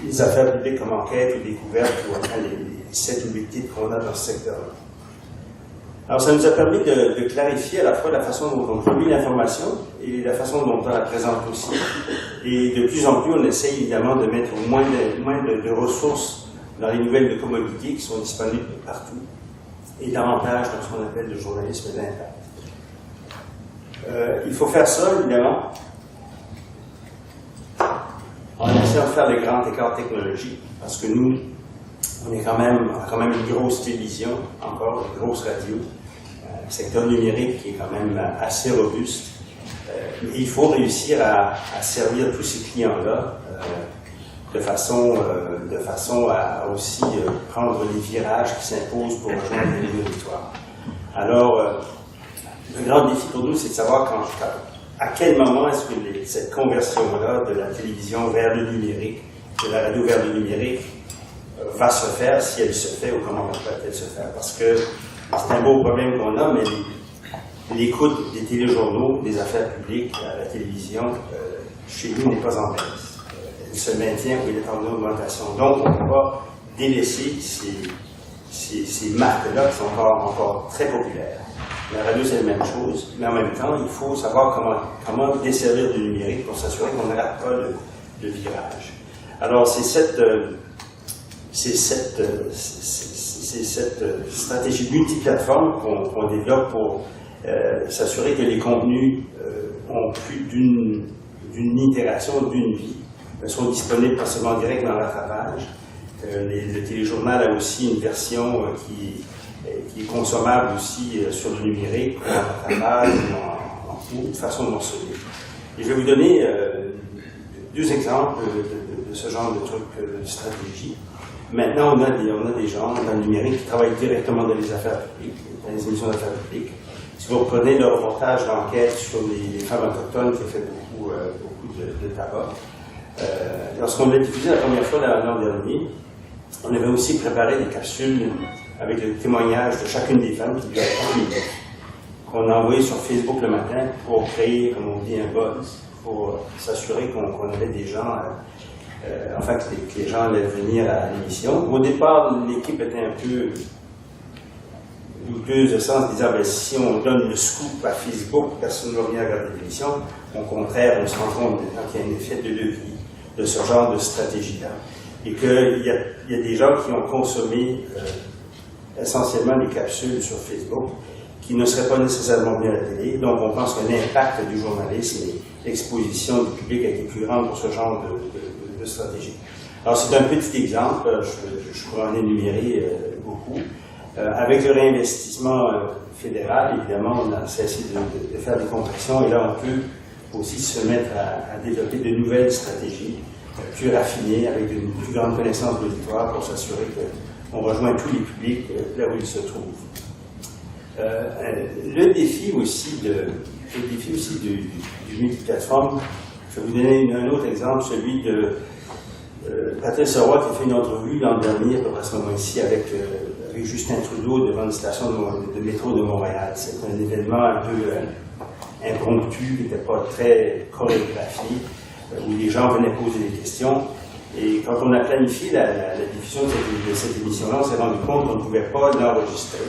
les affaires publiques comme enquête ou découverte, ou enfin les 7 ou 8 titres qu'on a dans ce secteur-là. Alors, ça nous a permis de clarifier à la fois la façon dont on produit l'information et la façon dont on la présente aussi. Et de plus en plus, on essaye évidemment de mettre moins de ressources dans les nouvelles de commodité qui sont disponibles partout, et davantage dans ce qu'on appelle le journalisme d'impact. Il faut faire ça, évidemment, en essayant de faire des grands écarts technologiques, parce que nous, on a quand même une grosse télévision, encore une grosse radio, un secteur numérique qui est quand même assez robuste. Mais il faut réussir à servir tous ces clients-là de façon à aussi prendre les virages qui s'imposent pour rejoindre les nouveaux territoires. Alors, le grand défi pour nous, c'est de savoir à quel moment est-ce que cette conversion-là de la télévision vers le numérique, de la radio vers le numérique, va se faire, si elle se fait, ou comment va-t-elle se faire. Parce que c'est un beau problème qu'on a, mais l'écoute des téléjournaux, des affaires publiques à la télévision, chez nous, n'est pas en baisse. Elle se maintient ou elle est en augmentation. Donc, on ne peut pas délaisser ces marques-là qui sont encore très populaires. La radio, c'est la même chose, mais en même temps, il faut savoir comment desservir du numérique pour s'assurer qu'on ne rate pas le virage. Alors, c'est cette stratégie multiplateforme qu'on développe pour s'assurer que les contenus ont plus d'une itération, d'une vie, sont disponibles pas seulement direct dans le rattrapage. Le téléjournal a aussi une version qui est consommable aussi sur le numérique, en rattrapage ou de façon morcelée. Et je vais vous donner 2 exemples de ce genre de truc, de stratégie. Maintenant, on a des gens dans le numérique qui travaillent directement dans les affaires publiques, dans les émissions d'affaires publiques. Si vous reprenez le reportage d'enquête sur les femmes autochtones qui a fait beaucoup de tabac, lorsqu'on l'a diffusé la première fois l'an dernier, on avait aussi préparé des capsules avec le témoignage de chacune des femmes qui lui a été qu'on a envoyé sur Facebook le matin pour créer, comme on dit, un buzz, pour s'assurer qu'on avait des gens, que les gens allaient venir à l'émission. Au départ, l'équipe était un peu douteuse de sens, disant si on donne le scoop à Facebook, personne ne va venir regarder l'émission. Au contraire, on se rend compte maintenant qu'il y a un effet de levier de ce genre de stratégie-là. Et qu'il y a des gens qui ont consommé essentiellement des capsules sur Facebook qui ne seraient pas nécessairement venus à la télé. Donc on pense que l'impact du journalisme et l'exposition du public a été plus grande pour ce genre de stratégie. Alors c'est un petit exemple, je pourrais en énumérer beaucoup. Avec le réinvestissement fédéral, évidemment, on a cessé de faire des compressions et là on peut aussi se mettre à développer de nouvelles stratégies plus raffinées avec une plus grande connaissance de l'auditoire pour s'assurer qu'on rejoint tous les publics là où ils se trouvent. Le défi aussi du multiplateforme, je vais vous donner un autre exemple, celui de Patrice Roy qui a fait une entrevue l'an dernier, à peu près à ce moment-ci, avec Justin Trudeau devant une station de métro de Montréal. C'est un événement un peu impromptu, qui n'était pas très chorégraphié, où les gens venaient poser des questions. Et quand on a planifié la diffusion de cette émission-là, on s'est rendu compte qu'on ne pouvait pas l'enregistrer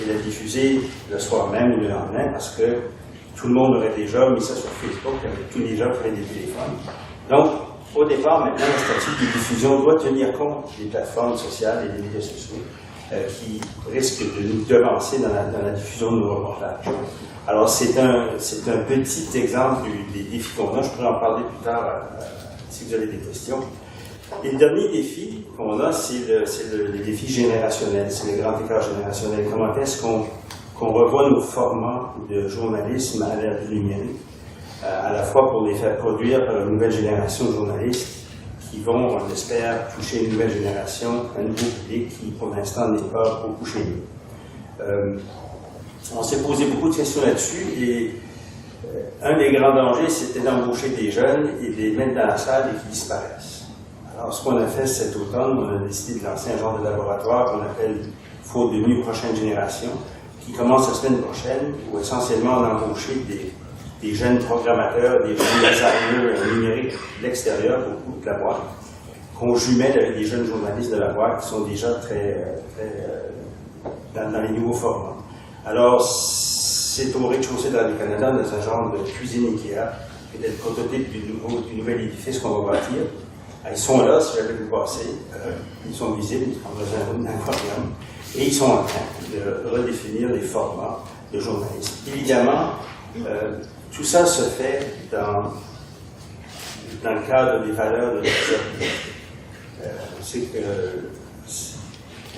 et la diffuser le soir même ou le lendemain parce que tout le monde aurait déjà mis ça sur Facebook avec tous les gens qui avaient des téléphones. Donc, au départ, maintenant, le statut de diffusion doit tenir compte des plateformes sociales et des médias sociaux qui risquent de nous devancer dans la diffusion de nos reportages. Alors, c'est un petit exemple des défis qu'on a. Je pourrais en parler plus tard si vous avez des questions. Et le dernier défi qu'on a, c'est le défi générationnel, c'est le grand écart générationnel. Comment est-ce qu'on revoit nos formats de journalisme à l'ère du numérique, à la fois pour les faire produire par une nouvelle génération de journalistes qui vont, on espère, toucher une nouvelle génération, un nouveau public qui, pour l'instant, n'est pas beaucoup chez nous. On s'est posé beaucoup de questions là-dessus et un des grands dangers, c'était d'embaucher des jeunes et de les mettre dans la salle et qu'ils disparaissent. Alors, ce qu'on a fait cet automne, on a décidé de lancer un genre de laboratoire qu'on appelle Faute de nuit prochaine génération, qui commence la semaine prochaine, où essentiellement on a embauché des jeunes programmateurs, des jeunes designers numériques de l'extérieur, beaucoup de la boîte, qu'on jumelle avec des jeunes journalistes de la boîte qui sont déjà très dans les nouveaux formats. Alors, c'est au rez-de-chaussée de Radio-Canada, dans un genre de cuisine Ikea, qui est le prototype du nouvel édifice qu'on va bâtir. Ils sont là, si j'avais pu passer, ils sont visibles, ils sont dans un aquarium, et ils sont en train de redéfinir les formats de journalisme. Évidemment, tout ça se fait dans le cadre des valeurs de notre c'est que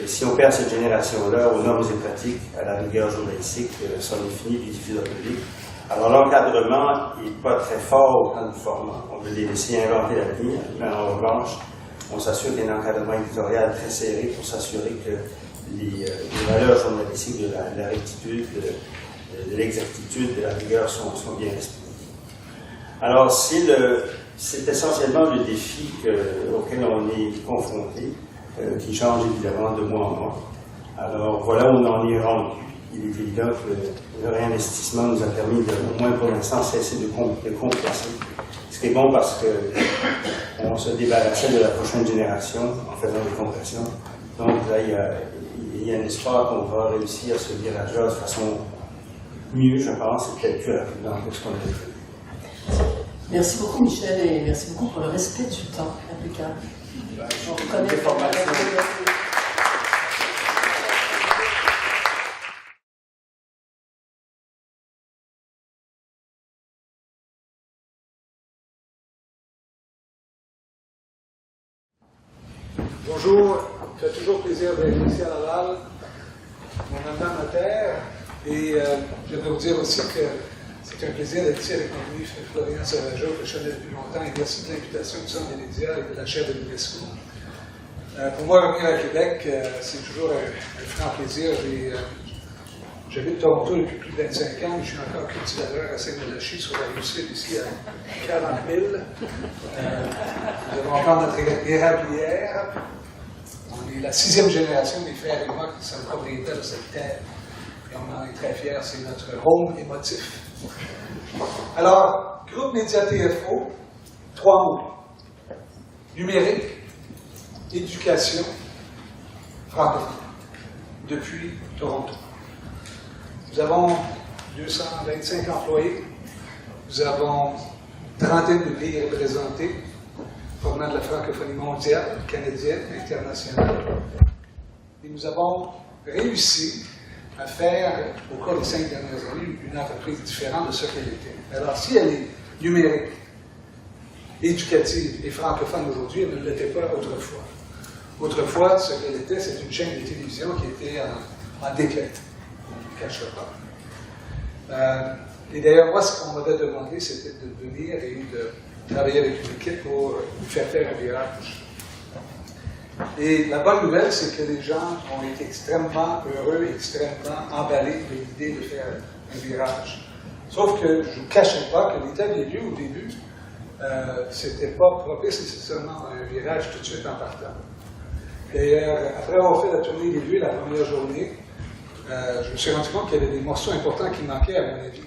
si on perd cette génération-là aux normes et pratiques, à la rigueur journalistique, sont définies puis diffusées au public. Alors l'encadrement n'est pas très fort au plan du format. On veut les laisser inventer l'avenir, mais en revanche, on s'assure qu'il y a un encadrement éditorial très serré pour s'assurer que les valeurs journalistiques de la rectitude, de l'exactitude, de la rigueur sont bien respectées. Alors c'est essentiellement le défi auquel on est confronté, qui change évidemment de mois en mois. Alors voilà où on en est rendu. Il est évident que le réinvestissement nous a permis de, au moins pour l'instant, cesser de compresser. Ce qui est bon parce qu'on se débarrassait de la prochaine génération en faisant des compressions. Donc là, il y a un espoir qu'on va réussir à ce virage-là de façon mieux, je pense, et peut-être plus rapidement que ce qu'on a fait. Merci beaucoup, Michel, et merci beaucoup pour le respect du temps impeccable. On reconnaît les formations. Bonjour, ça fait toujours plaisir d'être ici à Laval, mon amant notaire, et j'aimerais vous dire aussi que c'est un plaisir d'être ici avec mon ami Florian Sauvageau, que je connais depuis longtemps, et merci de l'invitation du Centre des médias et de la chef de l'UNESCO. Pour moi, revenir à Québec, c'est toujours un franc plaisir. J'habite Toronto depuis plus de 25 ans, je suis encore cultivateur à Saint-Malachie, sur la rue Sud, ici à 40 000. Nous avons encore notre érablière. On est la 6e génération des frères et moi qui sommes propriétaires de cette terre. Et on en est très fiers, c'est notre home émotif. Alors, groupe Média TFO, 3 mots. Numérique, éducation, francophone, depuis Toronto. Nous avons 225 employés, nous avons une trentaine de pays représentés, provenant de la francophonie mondiale, canadienne, internationale. Et nous avons réussi à faire, au cours des 5 dernières années, une entreprise différente de ce qu'elle était. Alors, si elle est numérique, éducative et francophone aujourd'hui, elle ne l'était pas autrefois. Autrefois, ce qu'elle était, c'est une chaîne de télévision qui était en déclin. On ne le cachera pas. Et d'ailleurs, moi, ce qu'on m'avait demandé, c'était de venir et de travailler avec une équipe pour faire un virage. Et la bonne nouvelle, c'est que les gens ont été extrêmement heureux, extrêmement emballés de l'idée de faire un virage. Sauf que je ne vous cachais pas que l'état des lieux, au début, c'était pas propice nécessairement à un virage tout de suite en partant. D'ailleurs, après avoir fait la tournée des lieux la première journée, je me suis rendu compte qu'il y avait des morceaux importants qui manquaient, à mon avis.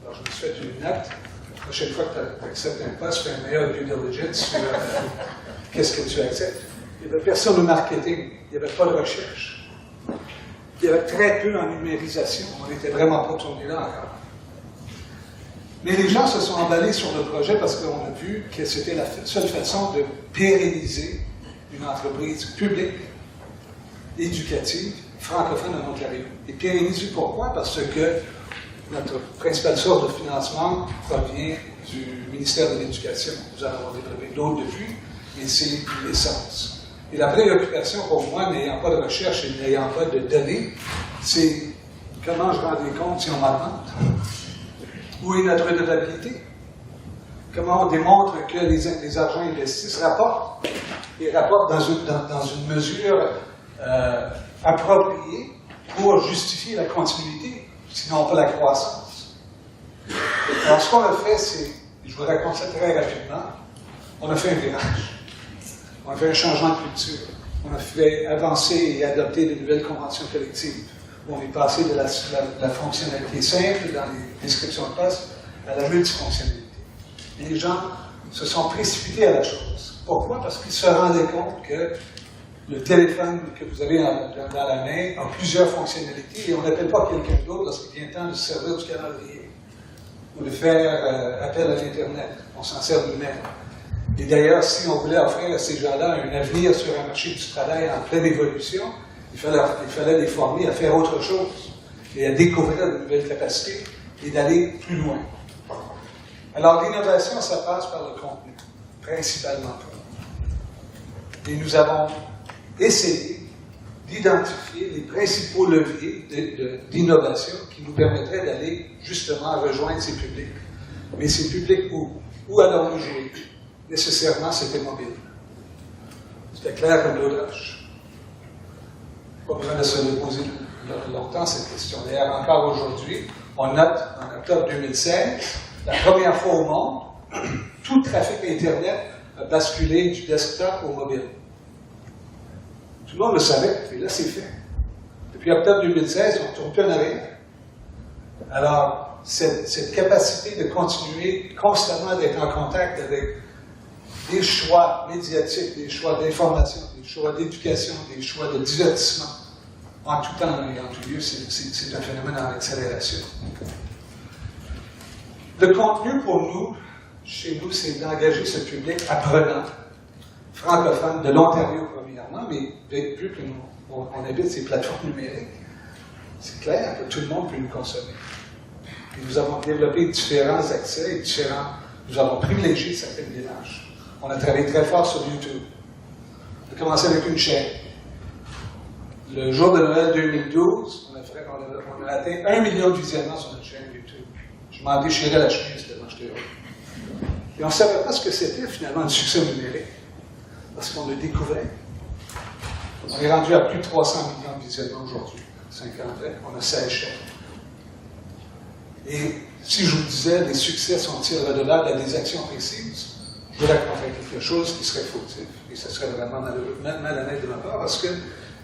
Alors, je me suis fait une note. La prochaine fois que tu acceptes un poste, fais un meilleur due diligence sur qu'est-ce que tu acceptes. Il n'y avait personne au marketing, il n'y avait pas de recherche. Il y avait très peu en numérisation. On n'était vraiment pas tourné là encore. Mais les gens se sont emballés sur le projet parce qu'on a vu que c'était la seule façon de pérenniser une entreprise publique, éducative, francophone en Ontario. Et pérenniser pourquoi? Parce que notre principale source de financement provient du ministère de l'Éducation. Nous en avons développé d'autres depuis, mais c'est l'essence. Et la préoccupation pour moi, n'ayant pas de recherche et n'ayant pas de données, c'est comment je rends des comptes si on m'augmente? Où est notre redevabilité? Comment on démontre que les argents investis rapportent, et rapportent dans une mesure appropriée pour justifier la continuité, sinon pas la croissance. Alors, ce qu'on a fait, c'est, je vous raconte ça très rapidement, on a fait un virage. On a fait un changement de culture. On a fait avancer et adopter de nouvelles conventions collectives. On est passé de la fonctionnalité simple dans les descriptions de poste à la multifonctionnalité. Et les gens se sont précipités à la chose. Pourquoi? Parce qu'ils se rendaient compte que le téléphone que vous avez dans la main a plusieurs fonctionnalités et on n'appelle pas quelqu'un d'autre lorsqu'il vient le temps de se servir du calendrier ou de faire appel à l'Internet. On s'en sert nous-mêmes. Et d'ailleurs, si on voulait offrir à ces gens-là un avenir sur un marché du travail en pleine évolution, il fallait les former à faire autre chose et à découvrir de nouvelles capacités et d'aller plus loin. Alors, l'innovation, ça passe par le contenu, principalement. Et nous avons essayé d'identifier les principaux leviers d'innovation qui nous permettraient d'aller justement rejoindre ces publics. Mais ces publics où allons-nous jouer? Nécessairement, c'était mobile. C'était clair comme l'eau de roche. Pas besoin de se le poser longtemps, cette question. D'ailleurs, encore aujourd'hui, on note, en octobre 2016, la première fois au monde, tout le trafic Internet a basculé du desktop au mobile. Tout le monde le savait, et là, c'est fait. Depuis octobre 2016, on ne tourne plus en arrière. Alors, cette capacité de continuer constamment d'être en contact avec des choix médiatiques, des choix d'information, des choix d'éducation, des choix de divertissement, en tout temps et en tout lieu, c'est un phénomène en accélération. Le contenu pour nous, chez nous, c'est d'engager ce public apprenant, francophone, de l'Ontario premièrement, mais vu que on habite ces plateformes numériques, c'est clair que tout le monde peut nous consommer. Et nous avons développé différents accès et nous avons privilégié certaines démarches. On a travaillé très fort sur YouTube. On a commencé avec une chaîne. Le jour de Noël 2012, on a atteint 1 million de visionnements sur notre chaîne YouTube. Je m'en déchirais la chemise tellement j'étais heureux. Et on ne savait pas ce que c'était finalement un succès numérique, parce qu'on le découvrait. On est rendu à plus de 300 millions de visionnements aujourd'hui. 5 ans après, on a 16 chaînes. Et si je vous disais, les succès sont-ils redevables à des actions précises? Je vous raconterais quelque chose qui serait fautif, et ce serait vraiment malhonnête de ma part, parce que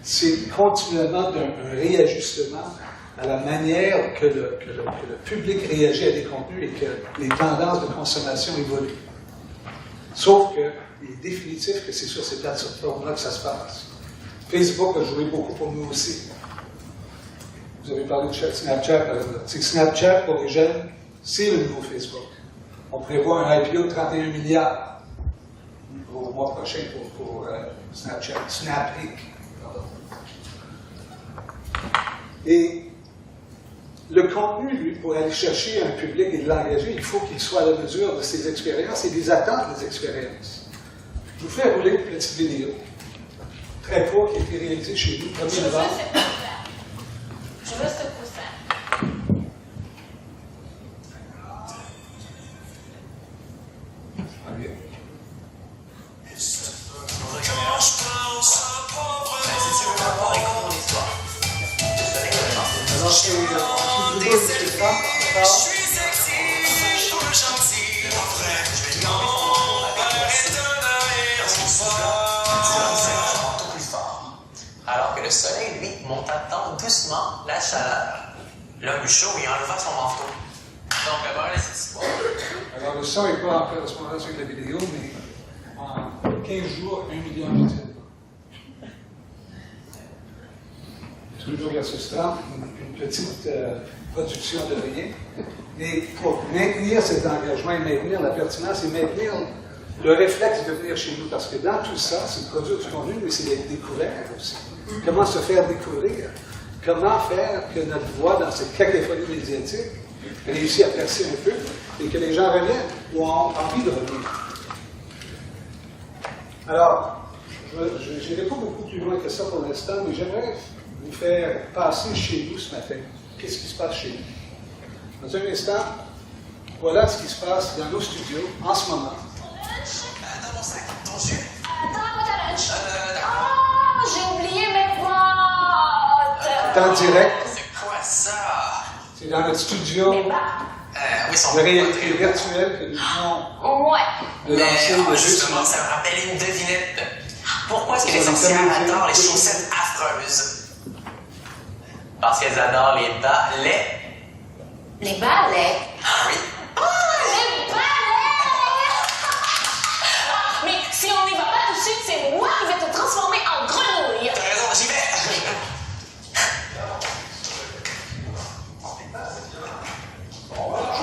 c'est continuellement un réajustement à la manière que le public réagit à des contenus et que les tendances de consommation évoluent. Sauf qu'il est définitif que c'est sur ces plateformes-là que ça se passe. Facebook a joué beaucoup pour nous aussi. Vous avez parlé de Snapchat, c'est que Snapchat, pour les jeunes, c'est le nouveau Facebook. On prévoit un IPO de 31 milliards au mois prochain pour Snapchat, Snap Inc. Et le contenu, lui, pour aller chercher un public et l'engager, il faut qu'il soit à la mesure de ses expériences et des attentes des expériences. Je vous fais rouler une petite vidéo, très courte, qui a été réalisée chez nous, 1er novembre. Je veux ce coussin. Alors que le soleil, lui, montant doucement la chaleur. L'homme eut chaud et enleva son manteau. Donc, d'abord, cette histoire. Alors, le son n'est pas encore à ce moment-là sur la vidéo, mais en 15 jours, 1 million de visionnements. Toujours à ce stade, une petite production de rien. Et pour maintenir cet engagement et maintenir la pertinence et maintenir le réflexe de venir chez nous, parce que dans tout ça, c'est produire du contenu, mais c'est d'être découvert aussi. Comment se faire découvrir? Comment faire que notre voix, dans cette cacophonie médiatique, réussisse à percer un peu et que les gens reviennent ou ont envie de revenir? Alors, je n'irai pas beaucoup plus loin que ça pour l'instant, mais j'aimerais vous faire passer chez nous ce matin. Qu'est-ce qui se passe chez nous? Dans un instant, voilà ce qui se passe dans nos studios en ce moment. Dans mon sac, ton jus? Attends, ta lunch. Oh, j'ai oublié mes boîtes. En direct, C'est quoi ça? c'est dans notre studio. Mes barres. Oui, son de réalité virtuelle que nous venons Ouais. de lancer il y a 2 justement, semaines. ça me rappelle une devinette. Pourquoi est-ce que les Sur une sorcières comédie. adorent les chaussettes affreuses? Parce qu'elles adorent les balais. Les balais. Ah oui. Les balais! Mais si on n'y va pas tout de suite, c'est moi qui vais te transformer en grenouille. T'as raison, j'y vais.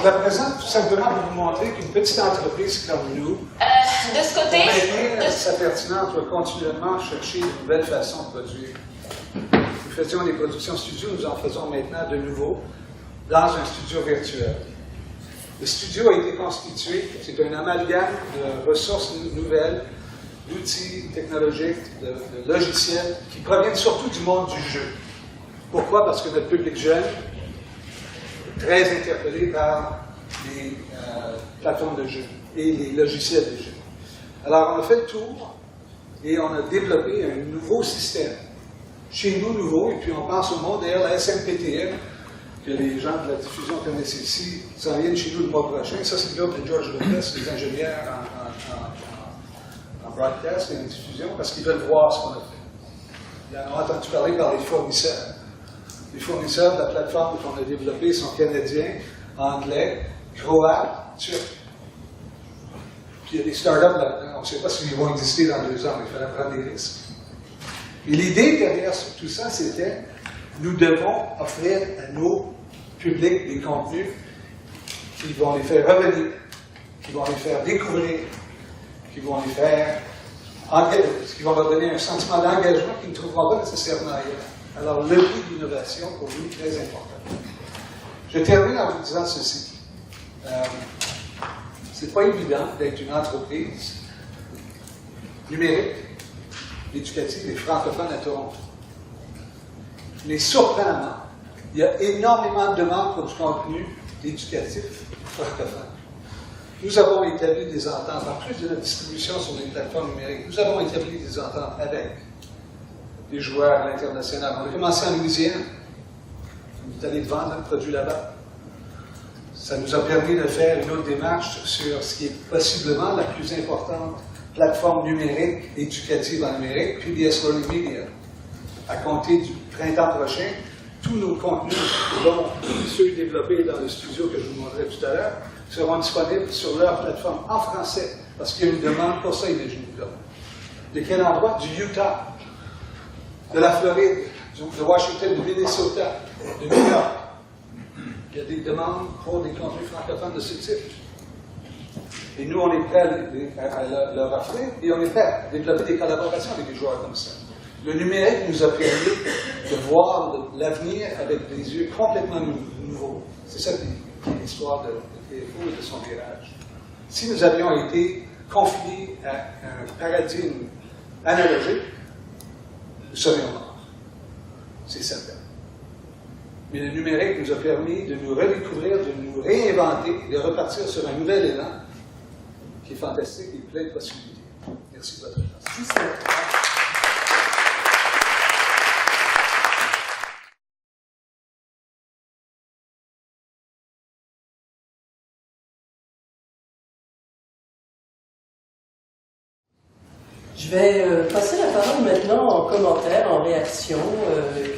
Je la présente tout simplement pour vous montrer qu'une petite entreprise comme nous, De ce côté, maintenir sa pertinence, doit continuellement chercher de nouvelles façons de produire. Nous faisions des productions studio, nous en faisons maintenant de nouveau dans un studio virtuel. Le studio a été constitué, c'est un amalgame de ressources nouvelles, d'outils technologiques, de logiciels qui proviennent surtout du monde du jeu. Pourquoi? Parce que notre public jeune est très interpellé par les plateformes de jeu et les logiciels de jeu. Alors, on a fait le tour et on a développé un nouveau système. Chez nous, nouveau, et puis on pense au monde. D'ailleurs, la SMPTM, que les gens de la diffusion connaissent ici, s'en viennent chez nous le mois prochain. Ça, c'est le groupe de George Lucas, les ingénieurs en broadcast et en diffusion, parce qu'ils veulent voir ce qu'on a fait. Ils en ont entendu parler par les fournisseurs. Les fournisseurs de la plateforme qu'on a développée sont canadiens, anglais, croates, turcs. Puis il y a des startups là-dedans. On ne sait pas s'ils vont exister dans 2 ans, mais il fallait prendre des risques. Et l'idée derrière tout ça, c'était nous devons offrir à nos publics des contenus qui vont les faire revenir, qui vont les faire découvrir, qui vont les faire qui vont leur donner un sentiment d'engagement qu'ils ne trouveront pas nécessairement ailleurs. Alors, le prix de l'innovation, pour nous, est très important. Je termine en vous disant ceci. C'est pas évident d'être une entreprise numérique, éducative et francophone à Toronto. Mais surprenamment, il y a énormément de demandes pour du contenu éducatif francophone. Nous avons établi des ententes, en plus de la distribution sur les plateformes numériques, nous avons établi des ententes avec des joueurs à l'international. On a commencé en Louisiane. On est allé vendre notre produit là-bas. Ça nous a permis de faire une autre démarche sur ce qui est possiblement la plus importante plateforme numérique éducative en Amérique, PBS Learning Media. À compter du printemps prochain, tous nos contenus, dont ceux développés dans le studio que je vous montrais tout à l'heure, seront disponibles sur leur plateforme en français, parce qu'il y a une demande pour ça imagine-vous. De quel endroit? Du Utah, de la Floride, de Washington, de Minnesota, de New York. Il y a des demandes pour des contenus francophones de ce type. Et nous, on est prêts à leur offrir, et on est prêts à développer des collaborations avec des joueurs comme ça. Le numérique nous a permis de voir l'avenir avec des yeux complètement nouveaux. C'est ça qui est l'histoire de TFO et de son virage. Si nous avions été confinés à un paradigme analogique, nous serions morts. C'est certain. Mais le numérique nous a permis de nous redécouvrir, de nous réinventer, de repartir sur un nouvel élan qui est fantastique et plein de possibilités. Merci de votre attention. Je vais passer la parole maintenant en commentaire, en réaction,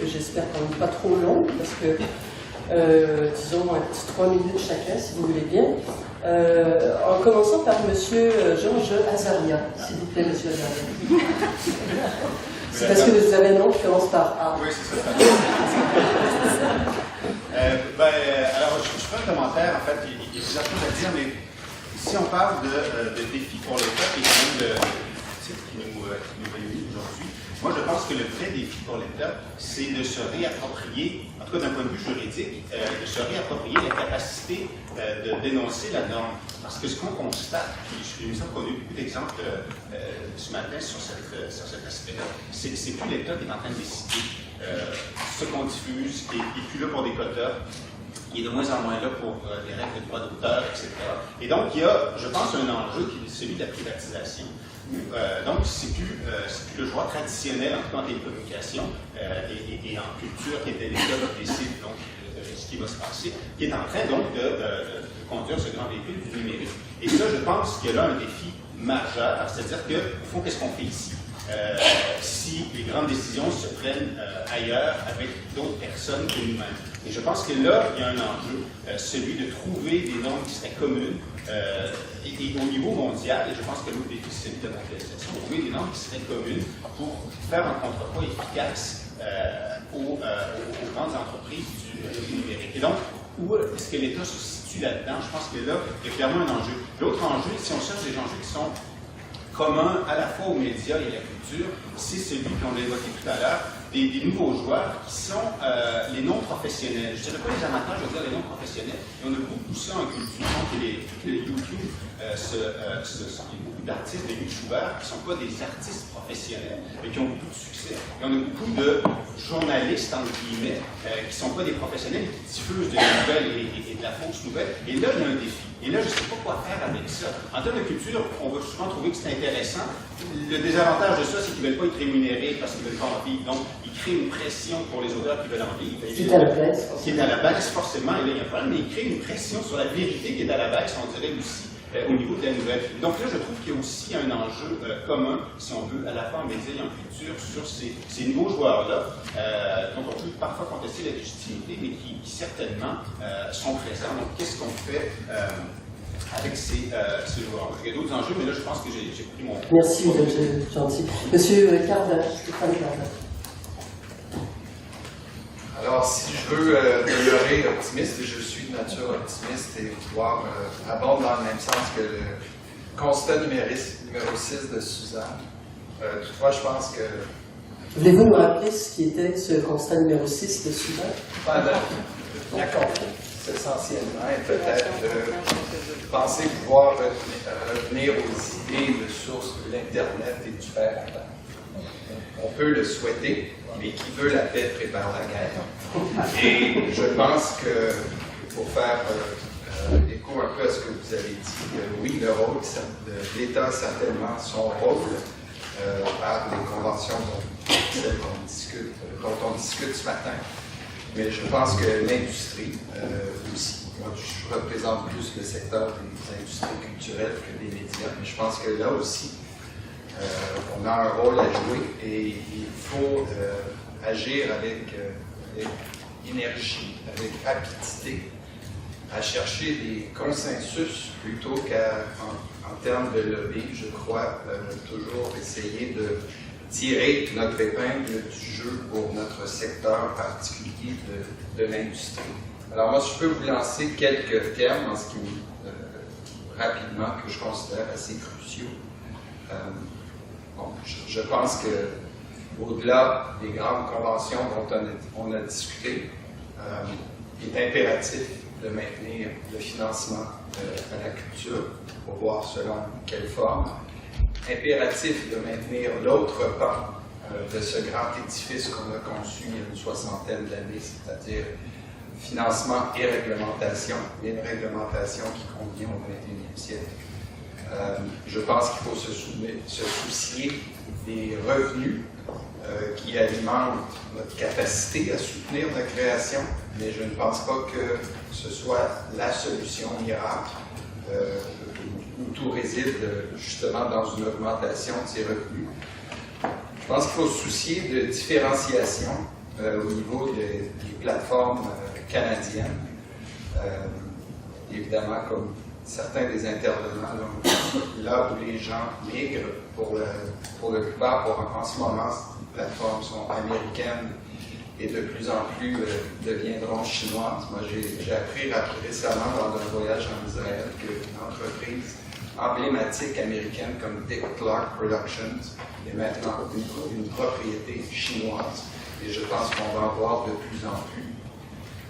que j'espère qu'on n'est pas trop long, parce que, disons, un petit 3 minutes chacun, si vous voulez bien. En commençant par M. Georges Azaria, s'il vous plaît, M. Azaria. C'est parce que vous avez un nom qui commence par A. Oui, c'est ça. Alors, je fais un commentaire, en fait, il y a plusieurs choses à dire, mais si on parle de défis pour l'État, qui est quand même le titre qui nous réunit aujourd'hui, moi je pense que le vrai défi pour l'État, c'est de se réapproprier, en tout cas d'un point de vue juridique, de se réapproprier la capacité de dénoncer la norme. Parce que ce qu'on constate, puis il me semble qu'on a eu beaucoup d'exemples ce matin sur cet aspect-là, c'est plus l'État qui est en train de décider ce qu'on diffuse, qui n'est plus là pour des quotas, qui est de moins en moins là pour les règles de droit d'auteur, etc. Et donc, il y a, je pense, un enjeu qui est celui de la privatisation. Donc, c'est plus le joueur traditionnel, en tout cas en télécommunication et en culture, qui était l'État qui décide donc, ce qui va se passer, qui est en train donc de conduire ce grand véhicule du numérique. Et ça, je pense qu'il y a là un défi majeur, c'est-à-dire que, au fond, qu'est-ce qu'on fait ici? Si les grandes décisions se prennent ailleurs avec d'autres personnes que nous-mêmes. Et je pense que là, il y a un enjeu, celui de trouver des normes qui seraient communes et au niveau mondial, et je pense que l'autre défi, c'est celui de la mondialisation, trouver des normes qui seraient communes pour faire un contrepoids efficace aux grandes entreprises du numérique. Et donc, où est-ce que l'État se situe là-dedans? Je pense que là, il y a clairement un enjeu. L'autre enjeu, si on cherche des enjeux qui sont commun à la fois aux médias et à la culture, c'est celui qu'on a évoqué tout à l'heure, des nouveaux joueurs qui sont les non-professionnels. Je ne dirais pas les amateurs, je veux dire les non-professionnels. Et on a beaucoup ça en culture, que YouTube, il y a beaucoup d'artistes, de YouTubers qui ne sont pas des artistes professionnels, mais qui ont beaucoup de succès. Et on a beaucoup de journalistes, entre guillemets, qui ne sont pas des professionnels, qui diffusent de la nouvelle et de la fausse nouvelle. Et là, il y a un défi. Et là, je ne sais pas quoi faire avec ça. En termes de culture, on va souvent trouver que c'est intéressant. Le désavantage de ça, c'est qu'ils ne veulent pas être rémunérés parce qu'ils ne veulent pas en vivre. Donc, ils créent une pression pour les auteurs qui veulent en vivre. Qui est à la baisse. Qui est à la baisse, forcément. Et là, il y a pas, mais ils créent une pression sur la vérité qui est à la baisse, on dirait aussi, au niveau de la nouvelle. Donc là, je trouve qu'il y a aussi un enjeu commun, si on veut, à la fois en médias et en culture, sur ces nouveaux joueurs-là, dont on peut parfois contester la légitimité, mais qui certainement sont présents. Donc, qu'est-ce qu'on fait avec ces joueurs? Il y a d'autres enjeux, mais là, je pense que j'ai pris mon... Merci, vous êtes gentil. Monsieur Carvin, Stéphane Carvin. Alors, si je veux demeurer optimiste, et je suis de nature optimiste et vouloir abonder dans le même sens que le constat numéro 6 de Suzanne, toutefois, je pense que... Voulez-vous nous rappeler ce qui était ce constat numéro 6 de Suzanne? La confiance, essentiellement, et peut-être de penser pouvoir revenir aux idées de source de l'Internet et du faire. On peut le souhaiter, mais qui veut la paix prépare la guerre. Et je pense que, pour faire écho un peu à ce que vous avez dit, oui, le rôle de l'État, certainement son rôle par les conventions dont on discute ce matin. Mais je pense que l'industrie aussi, moi je représente plus le secteur des industries culturelles que des médias, mais je pense que là aussi, on a un rôle à jouer et il faut agir avec énergie, avec rapidité, à chercher des consensus plutôt qu'en termes de lobby. Je crois toujours essayer de tirer notre épingle du jeu pour notre secteur particulier de l'industrie. Alors moi, si je peux vous lancer quelques termes en ce qui rapidement que je considère assez cruciaux. Je pense que au-delà des grandes conventions dont on a discuté, il est impératif de maintenir le financement à la culture, pour voir selon quelle forme. Impératif de maintenir l'autre pan de ce grand édifice qu'on a conçu il y a une soixantaine d'années, c'est-à-dire financement et réglementation, mais une réglementation qui convient au XXIe siècle. Je pense qu'il faut se soucier des revenus qui alimentent notre capacité à soutenir la création, mais je ne pense pas que ce soit la solution miracle où tout réside justement dans une augmentation de ces revenus. Je pense qu'il faut se soucier de différenciation au niveau des plateformes canadiennes. Évidemment, comme certains des intervenants, là où les gens migrent, pour la plupart, en ce moment, les plateformes sont américaines et de plus en plus deviendront chinoises. Moi, j'ai appris récemment dans un voyage en Israël qu'une entreprise emblématique américaine comme Dick Clark Productions est maintenant une propriété chinoise. Et je pense qu'on va en voir de plus en plus.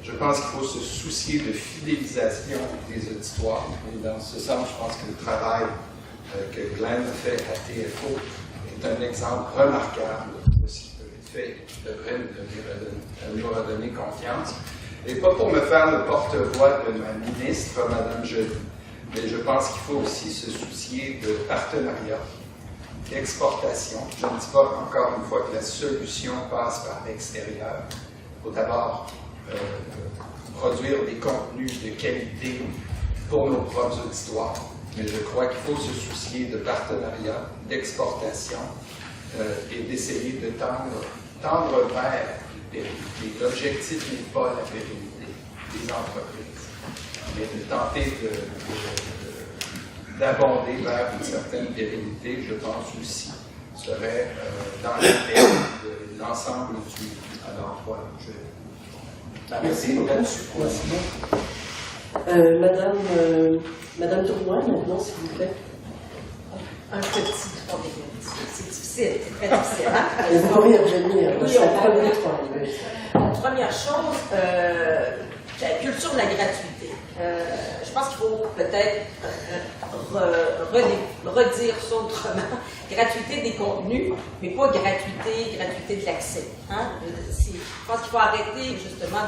Je pense qu'il faut se soucier de fidélisation des auditoires. Et dans ce sens, je pense que le travail que Glenn a fait à TFO est un exemple remarquable de ce qui peut être fait, qui devrait nous redonner confiance. Et pas pour me faire le porte-voix de ma ministre, Mme Joly, mais je pense qu'il faut aussi se soucier de partenariat, d'exportation. Je ne dis pas encore une fois que la solution passe par l'extérieur. Il faut d'abord produire des contenus de qualité pour nos propres auditoires. Mais je crois qu'il faut se soucier de partenariat, d'exportation et d'essayer de tendre vers la pérennité. L'objectif n'est pas la pérennité des entreprises, mais de tenter d'abonder vers une certaine pérennité, je pense aussi, serait dans l'intérêt de l'ensemble du l'emploi. Merci beaucoup. Madame Drouin, maintenant, s'il vous plaît. Un petit 3 minutes. C'est difficile, c'est très difficile. Hein? Vous pourriez revenir. Oui, C'est on la va première revenir. 3 minutes. Première chose, la culture de la gratuité. Je pense qu'il faut peut-être redire ça autrement. Gratuité des contenus, mais pas gratuité de l'accès. Hein? Je pense qu'il faut arrêter justement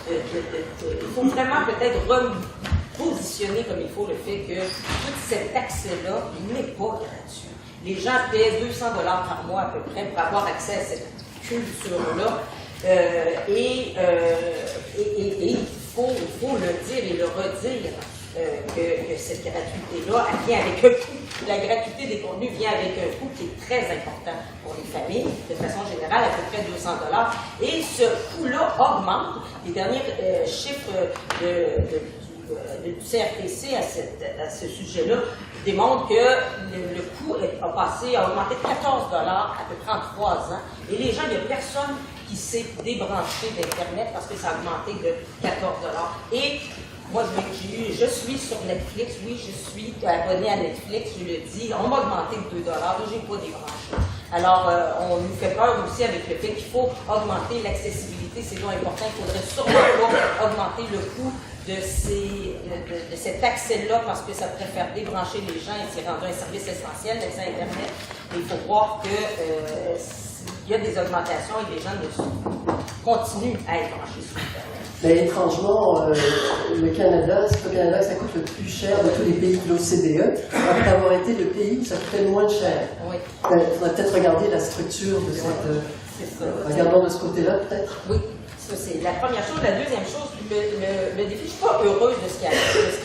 il faut vraiment peut-être repositionner comme il faut le fait que tout cet accès-là n'est pas gratuit. Les gens paient 200 $ par mois à peu près pour avoir accès à cette culture-là. Et il faut le dire et le redire que cette gratuité-là vient avec un coût. La gratuité des contenus vient avec un coût qui est très important pour les familles, de façon générale, à peu près 200 $. Et ce coût-là augmente. Les derniers chiffres du CRTC à ce sujet-là démontrent que le coût a augmenté de 14 $ à peu près en 3 ans. Et les gens, il n'y a personne qui s'est débranché d'Internet parce que ça a augmenté de 14 $. Et moi, je suis sur Netflix, oui, je suis abonné à Netflix, je le dis, on m'a augmenté de 2 $, je n'ai pas débranché. Alors, on nous fait peur aussi avec le fait qu'il faut augmenter l'accessibilité, c'est donc important, il ne faudrait sûrement pas augmenter le coût de cet accès-là parce que ça pourrait faire débrancher les gens et c'est rendu un service essentiel, l'accès à Internet. Et il faut voir qu'il y a des augmentations et les gens continuent à être branchés sur Internet. Mais étrangement, le Canada, c'est au Canada que ça coûte le plus cher de tous les pays de l'OCDE, après avoir été le pays où ça coûtait le moins cher. Oui. Il faudrait peut-être regarder la structure de cette... regardons de ce côté-là, peut-être. Oui, ça c'est la première chose. La deuxième chose, le défi, je ne suis pas heureuse de ce qui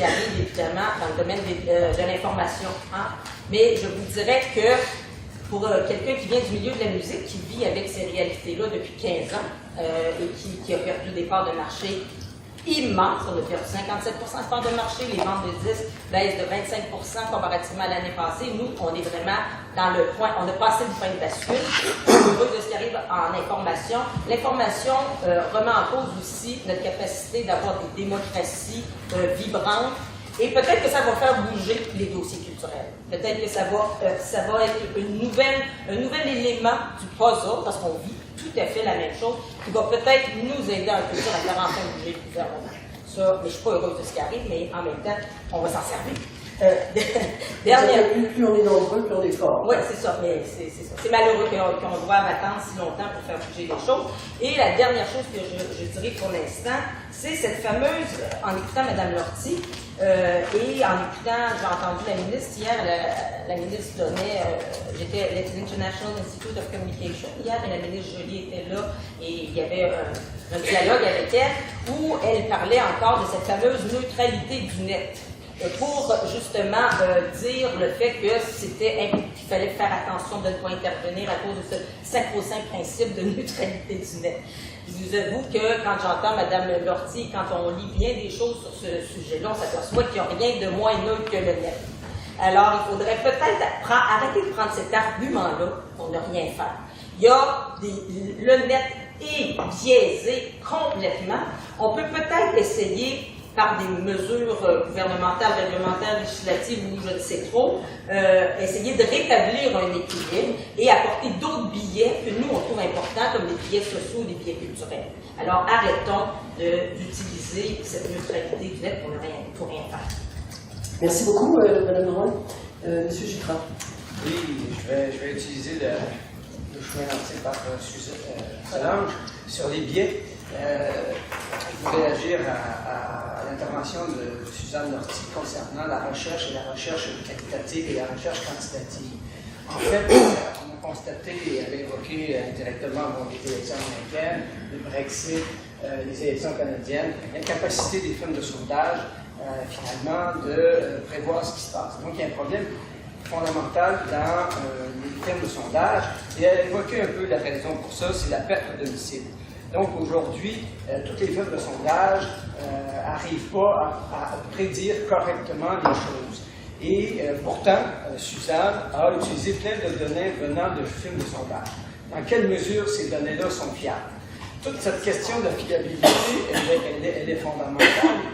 arrive, évidemment, dans le domaine de l'information. Hein? Mais je vous dirais que pour quelqu'un qui vient du milieu de la musique, qui vit avec ces réalités-là depuis 15 ans, et qui a perdu des parts de marché immenses, on a perdu 57 de parts de marché, les ventes de disques baissent de 25 comparativement à l'année passée. Nous, on est vraiment dans le point, on a passé le point de bascule. Heureux de ce qui arrive en information. L'information remet en cause aussi notre capacité d'avoir des démocraties vibrantes. Et peut-être que ça va faire bouger les dossiers culturels. Peut-être que ça va être un nouvel élément du puzzle, parce qu'on vit tout à fait la même chose, qui va peut-être nous aider en culture à faire enfin bouger le gouvernement. Ça, mais je ne suis pas heureuse de ce qui arrive, mais en même temps, on va s'en servir. Plus on est nombreux, plus on est fort. Oui, c'est ça, mais c'est ça. C'est malheureux qu'on doive attendre si longtemps pour faire bouger les choses. Et la dernière chose que je dirais pour l'instant, c'est cette fameuse, en écoutant Mme Lortie, et en écoutant, j'ai entendu la ministre hier, la ministre donnait, j'étais à l'International Institute of Communication hier, et la ministre Joly était là, et il y avait un dialogue avec elle, où elle parlait encore de cette fameuse neutralité du net. Pour justement dire le fait qu'il fallait faire attention de ne pas intervenir à cause de ce sacro-saint principe de neutralité du net. Je vous avoue que quand j'entends Mme Lortie, quand on lit bien des choses sur ce sujet-là, on s'aperçoit qu'il n'y a rien de moins neutre que le net. Alors, il faudrait peut-être arrêter de prendre cet argument-là pour ne rien faire. Le net est biaisé complètement. On peut peut-être essayer par des mesures gouvernementales, réglementaires, législatives ou je ne sais trop, essayer de rétablir un équilibre et apporter d'autres billets que nous, on trouve importants, comme les billets sociaux ou les billets culturels. Alors, arrêtons d'utiliser cette neutralité du net pour rien faire. Merci beaucoup, Mme Drouin. Monsieur Jutras. Oui, je vais utiliser le chemin lancé par Solange sur les biais. Je voulais réagir à l'intervention de Suzanne Lortie concernant la recherche qualitative et la recherche quantitative. En fait, on a constaté, et elle a évoqué indirectement les élections américaines, le Brexit, les élections canadiennes, l'incapacité des firmes de sondage finalement, de prévoir ce qui se passe. Donc, il y a un problème fondamental dans les firmes de sondage, et elle a évoqué un peu la raison pour ça, c'est la perte de domicile. Donc, aujourd'hui, toutes les firmes de sondage n'arrivent pas à prédire correctement les choses. Et pourtant, Suzanne a utilisé plein de données venant de firmes de sondage. Dans quelle mesure ces données-là sont fiables? Toute cette question de fiabilité, elle est fondamentale,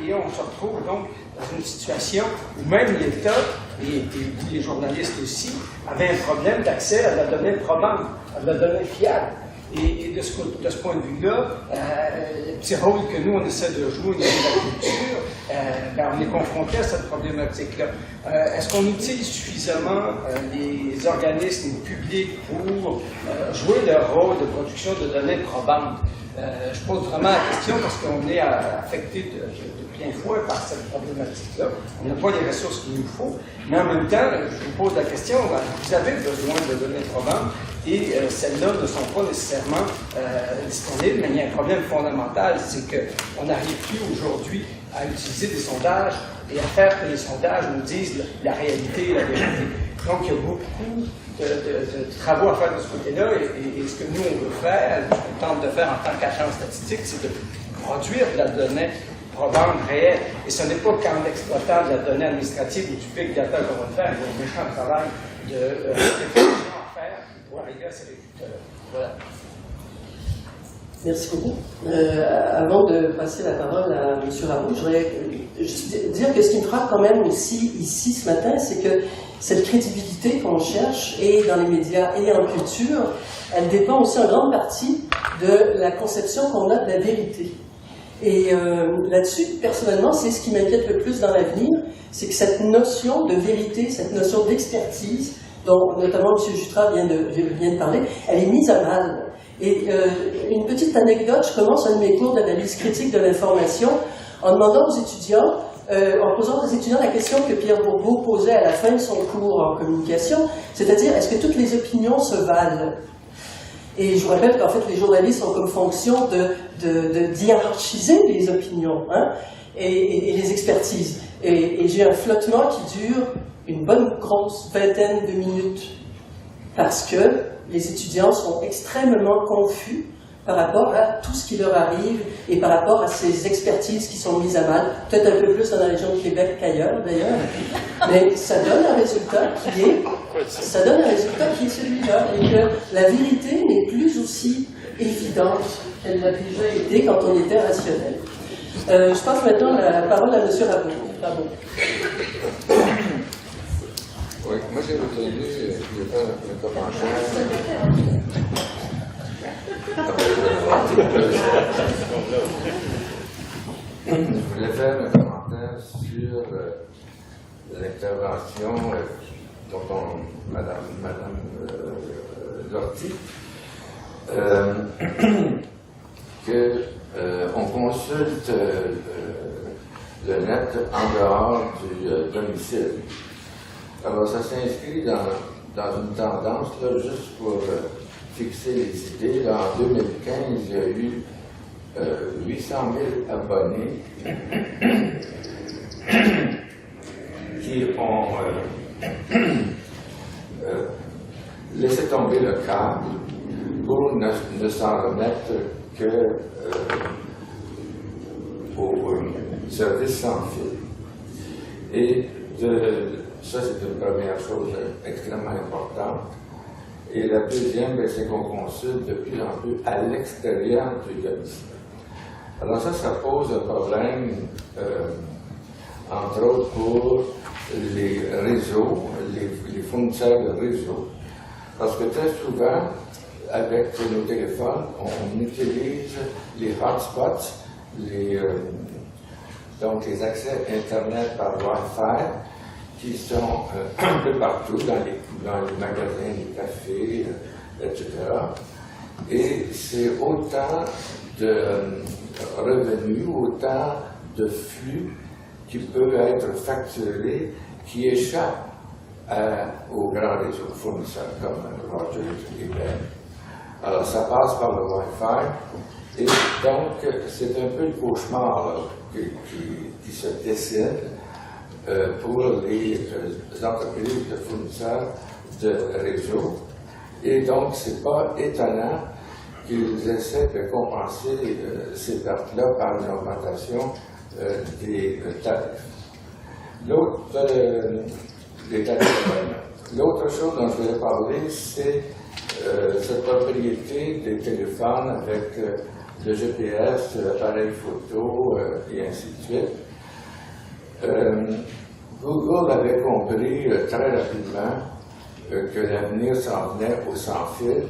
et on se retrouve donc dans une situation où même l'État, et les journalistes aussi, avaient un problème d'accès à la donnée probante, à la donnée fiable. Et de ce point de vue-là, le petit rôle que nous, on essaie de jouer au niveau de la culture, on est confronté à cette problématique-là. Est-ce qu'on utilise suffisamment les organismes publics pour jouer leur rôle de production de données probantes? Je pose vraiment la question parce qu'on est affecté de plein fouet par cette problématique-là. On n'a pas les ressources qu'il nous faut, mais en même temps, je vous pose la question, vous avez besoin de données probantes et celles-là ne sont pas nécessairement disponibles, mais il y a un problème fondamental, c'est qu'on n'arrive plus aujourd'hui à utiliser des sondages et à faire que les sondages nous disent la réalité et la vérité. Donc, il y a beaucoup de travaux à faire de ce côté-là, et ce que nous, on veut faire, ce qu'on tente de faire en tant qu'agence statistique, c'est de produire de la donnée probante réelle. Et ce n'est pas qu'en exploitant de la donnée administrative ou du big data qu'on va faire, il y a un méchant travail de réflexion à faire pour arriver à ces résultats-là. Voilà. Merci beaucoup. Avant de passer la parole à M. Rabault, je voudrais juste dire que ce qui me frappe quand même aussi ici ce matin, c'est que cette crédibilité qu'on cherche, et dans les médias et en culture, elle dépend aussi en grande partie de la conception qu'on a de la vérité. Et là-dessus, personnellement, c'est ce qui m'inquiète le plus dans l'avenir, c'est que cette notion de vérité, cette notion d'expertise, dont notamment M. Jutras vient de parler, elle est mise à mal. Et une petite anecdote, je commence un de mes cours d'analyse critique de l'information en demandant aux étudiants, en posant aux étudiants la question que Pierre Bourgault posait à la fin de son cours en communication, c'est-à-dire, est-ce que toutes les opinions se valent? Et je vous rappelle qu'en fait, les journalistes ont comme fonction de hiérarchiser les opinions, hein, et les expertises. Et j'ai un flottement qui dure une bonne grosse vingtaine de minutes, parce que les étudiants sont extrêmement confus par rapport à tout ce qui leur arrive et par rapport à ces expertises qui sont mises à mal, peut-être un peu plus dans la région de Québec qu'ailleurs d'ailleurs, mais ça donne un résultat qui est celui-là, et que la vérité n'est plus aussi évidente qu'elle l'a déjà été quand on était rationnel. Je passe maintenant la parole à M. Rabault. Oui, moi j'ai retenu le cas penchant. Je voulais faire un commentaire sur l'intervention dont Madame Lortie, qu'on consulte le net en dehors du domicile. Alors, ça s'inscrit dans une tendance, là, juste pour fixer les idées. Là, en 2015, il y a eu 800 000 abonnés qui ont laissé tomber le câble pour ne s'en remettre que au service sans fil. Et ça, c'est une première chose extrêmement importante. Et la deuxième, c'est qu'on consulte de plus en plus à l'extérieur du domicile. Alors ça pose un problème, entre autres pour les réseaux, les fournisseurs de réseaux. Parce que très souvent, avec nos téléphones, on utilise les hotspots, donc les accès Internet par Wi-Fi, qui sont un peu partout, dans les magasins, les cafés, etc. Et c'est autant de revenus, autant de flux qui peuvent être facturés, qui échappent aux grands réseaux fournisseurs comme Rogers et Bell. Alors ça passe par le Wi-Fi, et donc c'est un peu le cauchemar là, qui se dessinent pour les entreprises de fournisseurs de réseau. Et donc, ce n'est pas étonnant qu'ils essaient de compenser ces pertes-là par une augmentation des tarifs. L'autre chose dont je voulais parler, c'est cette propriété des téléphones avec le GPS, l'appareil photo et ainsi de suite. Google avait compris très rapidement que l'avenir s'en venait au sans-fil,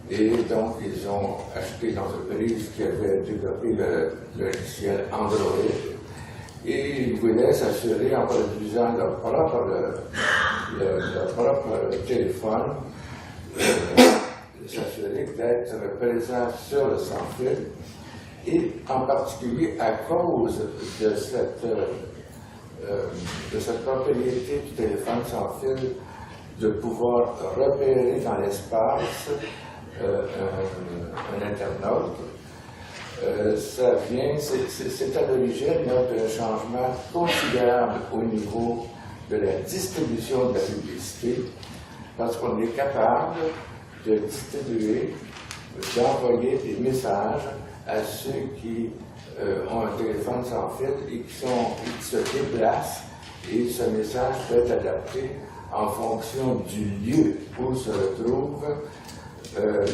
et donc ils ont acheté une entreprise qui avait développé le logiciel Android, et ils voulaient s'assurer, en produisant leur propre téléphone, s'assurer d'être présent sur le sans-fil, et en particulier à cause de cette propriété du téléphone sans fil, de pouvoir repérer dans l'espace un internaute. C'est à l'origine d'un changement considérable au niveau de la distribution de la publicité, parce qu'on est capable de distribuer, d'envoyer des messages à ceux qui ont un téléphone sans fil et qui se déplacent, et ce message peut être adapté en fonction du lieu où se retrouve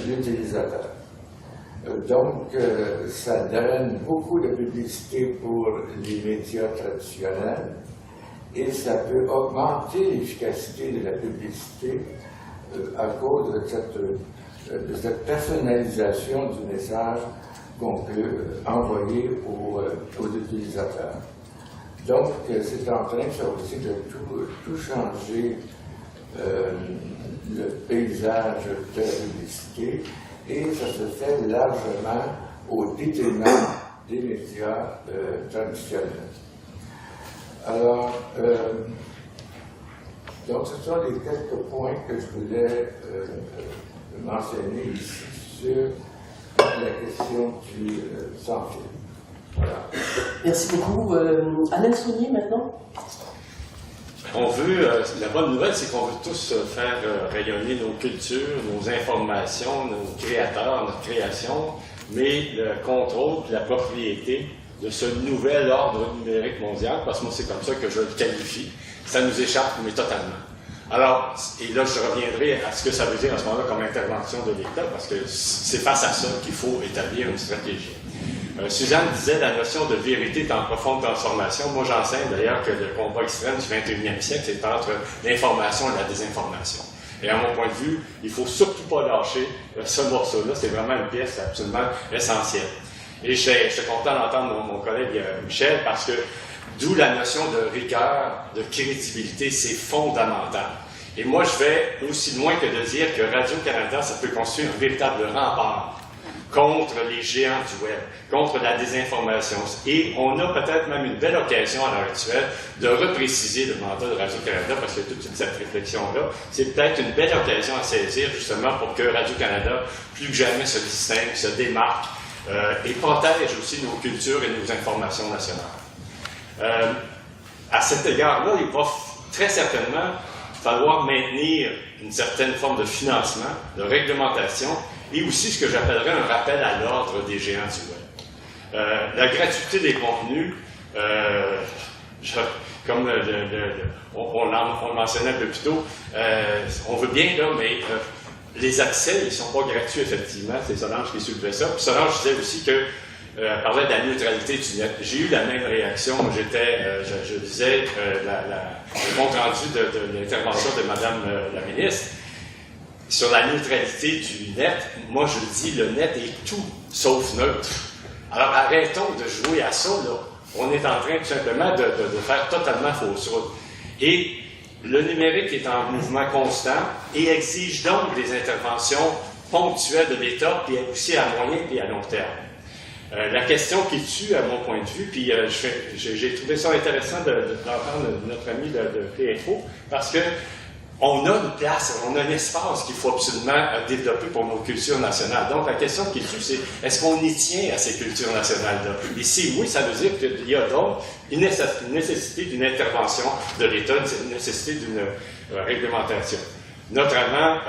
l'utilisateur. Donc, ça donne beaucoup de publicité pour les médias traditionnels, et ça peut augmenter l'efficacité de la publicité à cause de cette personnalisation du message qu'on peut envoyer aux utilisateurs. Donc, c'est en train, ça aussi, de tout changer le paysage de la publicité, et ça se fait largement au détriment des médias traditionnels. Alors, donc ce sont les quelques points que je voulais mentionner ici sur la question du sans-fil. Voilà. Merci beaucoup. Alain Saunier, maintenant. On veut, la bonne nouvelle, c'est qu'on veut tous faire rayonner nos cultures, nos informations, nos créateurs, notre création, mais le contrôle et la propriété de ce nouvel ordre numérique mondial, parce que moi c'est comme ça que je le qualifie, ça nous échappe, mais totalement. Alors, et là je reviendrai à ce que ça veut dire à ce moment-là comme intervention de l'État, parce que c'est face à ça qu'il faut établir une stratégie. Suzanne disait la notion de vérité est en profonde transformation. Moi, j'enseigne d'ailleurs que le combat extrême du 21e siècle, c'est entre l'information et la désinformation. Et à mon point de vue, il ne faut surtout pas lâcher ce morceau-là. C'est vraiment une pièce absolument essentielle. Et je suis content d'entendre mon collègue Michel, parce que d'où la notion de rigueur, de crédibilité, c'est fondamental. Et moi, je vais aussi loin que de dire que Radio-Canada, ça peut constituer un véritable rempart contre les géants du web, contre la désinformation. Et on a peut-être même une belle occasion à l'heure actuelle de repréciser le mandat de Radio-Canada, parce que toute cette réflexion-là, c'est peut-être une belle occasion à saisir justement pour que Radio-Canada, plus que jamais, se distingue, se démarque et protège aussi nos cultures et nos informations nationales. À cet égard-là, il va très certainement falloir maintenir une certaine forme de financement, de réglementation, et aussi ce que j'appellerais un rappel à l'ordre des géants du web. La gratuité des contenus, comme on le mentionnait un peu plus tôt, on veut bien, là, mais les accès, ils ne sont pas gratuits, effectivement. C'est Solange qui soulevait ça. Puis Solange disait aussi que elle parlait de la neutralité du net. J'ai eu la même réaction. Je disais le compte rendu de l'intervention de Mme la ministre. Sur la neutralité du net, moi je dis, le net est tout sauf neutre. Alors arrêtons de jouer à ça, là. On est en train tout simplement de faire totalement fausse route. Et le numérique est en mouvement constant et exige donc des interventions ponctuelles de l'État, puis aussi à moyen et à long terme. La question qui tue, à mon point de vue, puis j'ai trouvé ça intéressant d'entendre notre ami de PFO, parce que on a une place, on a un espace qu'il faut absolument développer pour nos cultures nationales. Donc, la question qui est tue, c'est est-ce qu'on y tient à ces cultures nationales-là? Et si oui, ça veut dire qu'il y a donc une nécessité d'une intervention de l'État, une nécessité d'une réglementation. Notamment,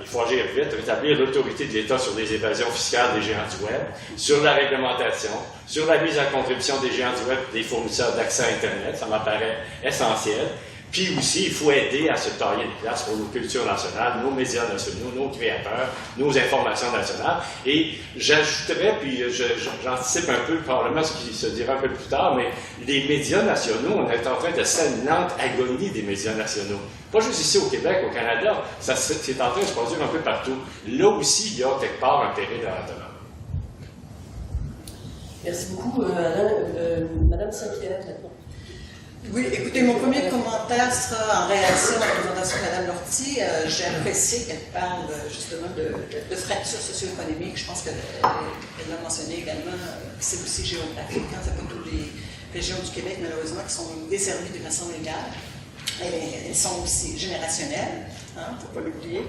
il faut agir vite, rétablir l'autorité de l'État sur les évasions fiscales des géants du Web, sur la réglementation, sur la mise à contribution des géants du Web des fournisseurs d'accès à Internet, ça m'apparaît essentiel. Puis aussi, il faut aider à se tailler une place pour nos cultures nationales, nos médias nationaux, nos créateurs, nos informations nationales. Et j'ajouterais, puis j'anticipe un peu probablement ce qui se dira un peu plus tard, mais les médias nationaux, on est en train de une lente agonie des médias nationaux. Pas juste ici au Québec, au Canada, c'est en train de se produire un peu partout. Là aussi, il y a quelque part un péril à l'intérieur. Merci beaucoup, Alain. Madame Saint-Pierre. Oui, écoutez, mon premier commentaire sera en réaction à la présentation de Mme Lortie. J'ai apprécié qu'elle parle justement de fracture socio-économique. Je pense qu'elle l'a mentionné également, c'est aussi géographique. Hein, c'est pas toutes les régions du Québec, malheureusement, qui sont desservies de façon légale. Elles sont aussi générationnelles, il ne faut pas l'oublier.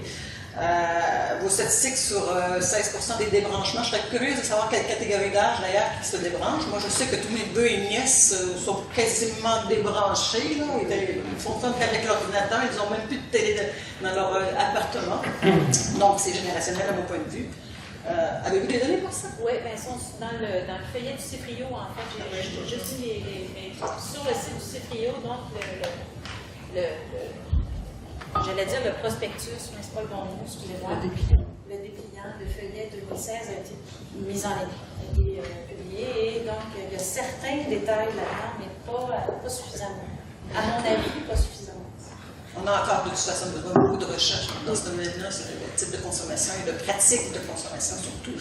Vos statistiques sur 16% des débranchements, je serais curieuse de savoir quelle catégorie d'âge d'ailleurs qui se débranche. Moi, je sais que tous mes neveux et nièces sont quasiment débranchés. Là. Ils fonctionnent qu'avec l'ordinateur, ils n'ont même plus de télé dans leur appartement. Donc, c'est générationnel à mon point de vue. Avez-vous des données pour ça? Oui, bien, dans le feuillet du CIFRIO, en fait, j'ai juste mis sur le site du CIFRIO, donc j'allais dire le prospectus, mais c'est pas le bon mot, excusez-moi. Le dépliant, le feuillet 2016 a été mis en ligne, a été publié, et donc il y a certains détails là-dedans, mais pas suffisamment. À mon avis, pas suffisamment. On a encore de toute façon besoin beaucoup de recherches dans ce domaine-là sur le type de consommation et de pratiques de consommation surtout.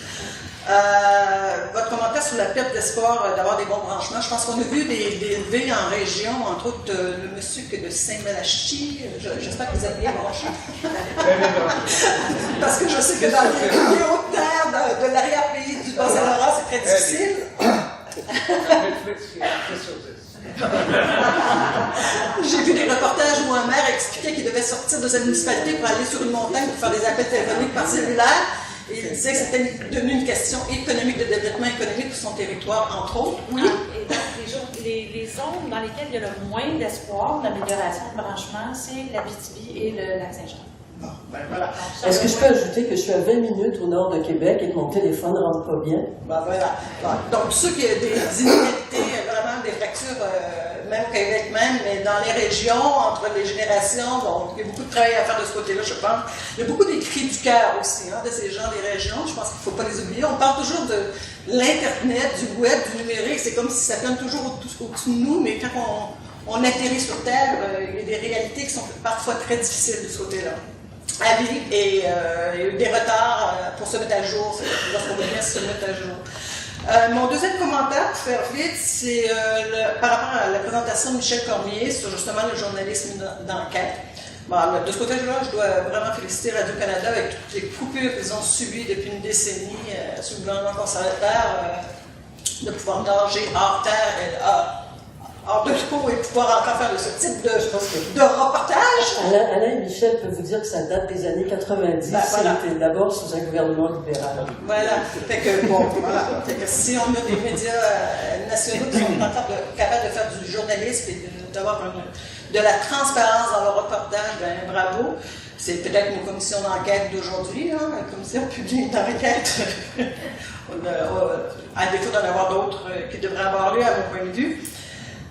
Votre commentaire sur la perte d'espoir d'avoir des bons branchements, je pense qu'on a vu des élevés en région, entre autres le monsieur de Saint-Malachie, j'espère que vous avez bien branché. Parce que je sais que dans les milieux terres de l'arrière-pays du Bas-Saint-Laurent, c'est très difficile. J'ai vu des reportages où un maire expliquait qu'il devait sortir de sa municipalité pour aller sur une montagne pour faire des appels téléphoniques par cellulaire. Et il disait que c'était devenu une question économique, de développement économique pour son territoire, entre autres. Oui. Et donc, les zones dans lesquelles il y a le moins d'espoir d'amélioration de branchement, c'est l'Abitibi et le Lac-Saint-Jean. Bon, ben voilà. Est-ce que je peux ajouter que je suis à 20 minutes au nord de Québec et que mon téléphone ne rentre pas bien? Ben voilà. Bon, donc, ceux qui ont des inégalités, vraiment des fractures, même au Québec même, mais dans les régions, entre les générations, donc il y a beaucoup de travail à faire de ce côté-là, je pense. Il y a beaucoup des cris du cœur aussi, hein, de ces gens des régions. Je pense qu'il ne faut pas les oublier. On parle toujours de l'Internet, du web, du numérique. C'est comme si ça plane toujours au-dessus de nous, mais quand on atterrit sur Terre, il y a des réalités qui sont parfois très difficiles de ce côté-là. À vivre, et il y a eu des retards pour se mettre à jour, lorsqu'on veut bien se mettre à jour. Mon deuxième commentaire, pour faire vite, c'est par rapport à la présentation de Michel Cormier sur justement le journalisme d'enquête. Bon, de ce côté-là, je dois vraiment féliciter Radio-Canada avec toutes les coupures qu'ils ont subies depuis une décennie sous le gouvernement conservateur, de pouvoir nager hors terre et hors de l'eau et pouvoir encore faire de ce type de reportage. Alain et Michel peuvent vous dire que ça date des années 90. Ben, voilà. C'était d'abord sous un gouvernement libéral. Voilà. Fait que, bon, voilà. Fait que si on a des médias nationaux qui sont encore capables de faire du journalisme et d'avoir de la transparence dans le reportage, ben bravo. C'est peut-être une commission d'enquête d'aujourd'hui, hein, une commission publique d'enquête. À défaut d'en avoir d'autres qui devraient avoir lieu, à mon point de vue.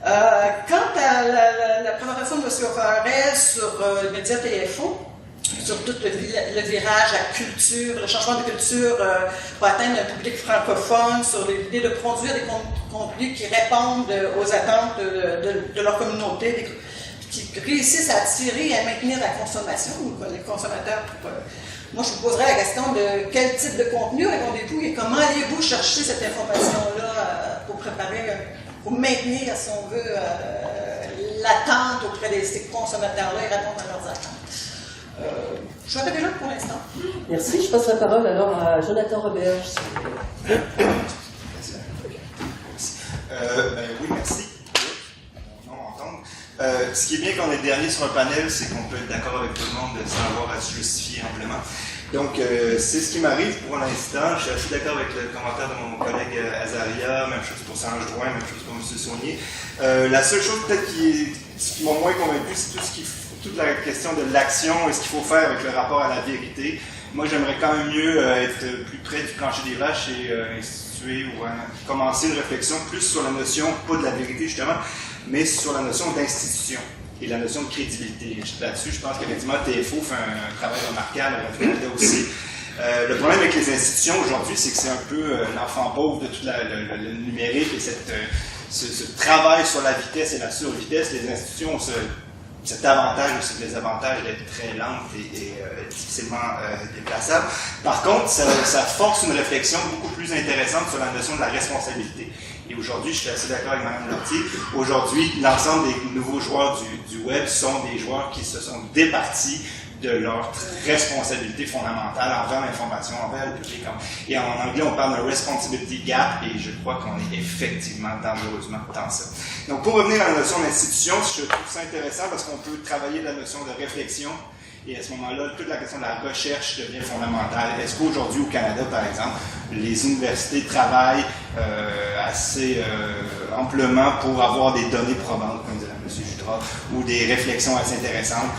Quant à la présentation de M. O'Farrell sur les médias TFO, sur tout le virage à culture, le changement de culture pour atteindre un public francophone, sur l'idée de produire des contenus qui répondent aux attentes de leur communauté, qui réussissent à attirer et à maintenir la consommation, les consommateurs. Moi, je vous poserais la question de quel type de contenu répondez-vous et comment allez-vous chercher cette information-là pour préparer, pour maintenir, si on veut, l'attente auprès de ces consommateurs-là et répondre à leurs attentes. Je vais arrêter là pour l'instant. Merci. Je passe la parole alors à Jonathan Roberge. Oui, merci. ce qui est bien quand on est dernier sur un panel, c'est qu'on peut être d'accord avec tout le monde sans avoir à se justifier amplement. Donc, c'est ce qui m'arrive pour l'instant. Je suis assez d'accord avec le commentaire de mon collègue Azaria, même chose pour Sange Drouin, même chose pour M. Saunier. La seule chose peut-être qui m'a moins convaincu, c'est toute la question de l'action et ce qu'il faut faire avec le rapport à la vérité. Moi, j'aimerais quand même mieux être plus près du plancher des vaches et instituer ou commencer une réflexion plus sur la notion, pas de la vérité justement, mais sur la notion d'institution et la notion de crédibilité. Là-dessus, je pense qu'effectivement, TFO fait un travail remarquable, Radio-Canada aussi. Le problème avec les institutions aujourd'hui, c'est que c'est un peu l'enfant pauvre de tout le numérique et ce travail sur la vitesse et la survitesse. Les institutions ont cet avantage aussi que les avantages d'être très lentes et difficilement déplaçables. Par contre, ça force une réflexion beaucoup plus intéressante sur la notion de la responsabilité. Et aujourd'hui, je suis assez d'accord avec Mme Lortie, aujourd'hui, l'ensemble des nouveaux joueurs du web sont des joueurs qui se sont départis de leur responsabilité fondamentale envers l'information, envers le public. Et en anglais, on parle d'un responsibility gap, et je crois qu'on est effectivement dangereusement dans ça. Donc, pour revenir à la notion d'institution, je trouve ça intéressant parce qu'on peut travailler la notion de réflexion, et à ce moment-là, toute la question de la recherche devient fondamentale. Est-ce qu'aujourd'hui, au Canada, par exemple, les universités travaillent assez amplement pour avoir des données probantes, comme disait M. Jutras, ou des réflexions assez intéressantes?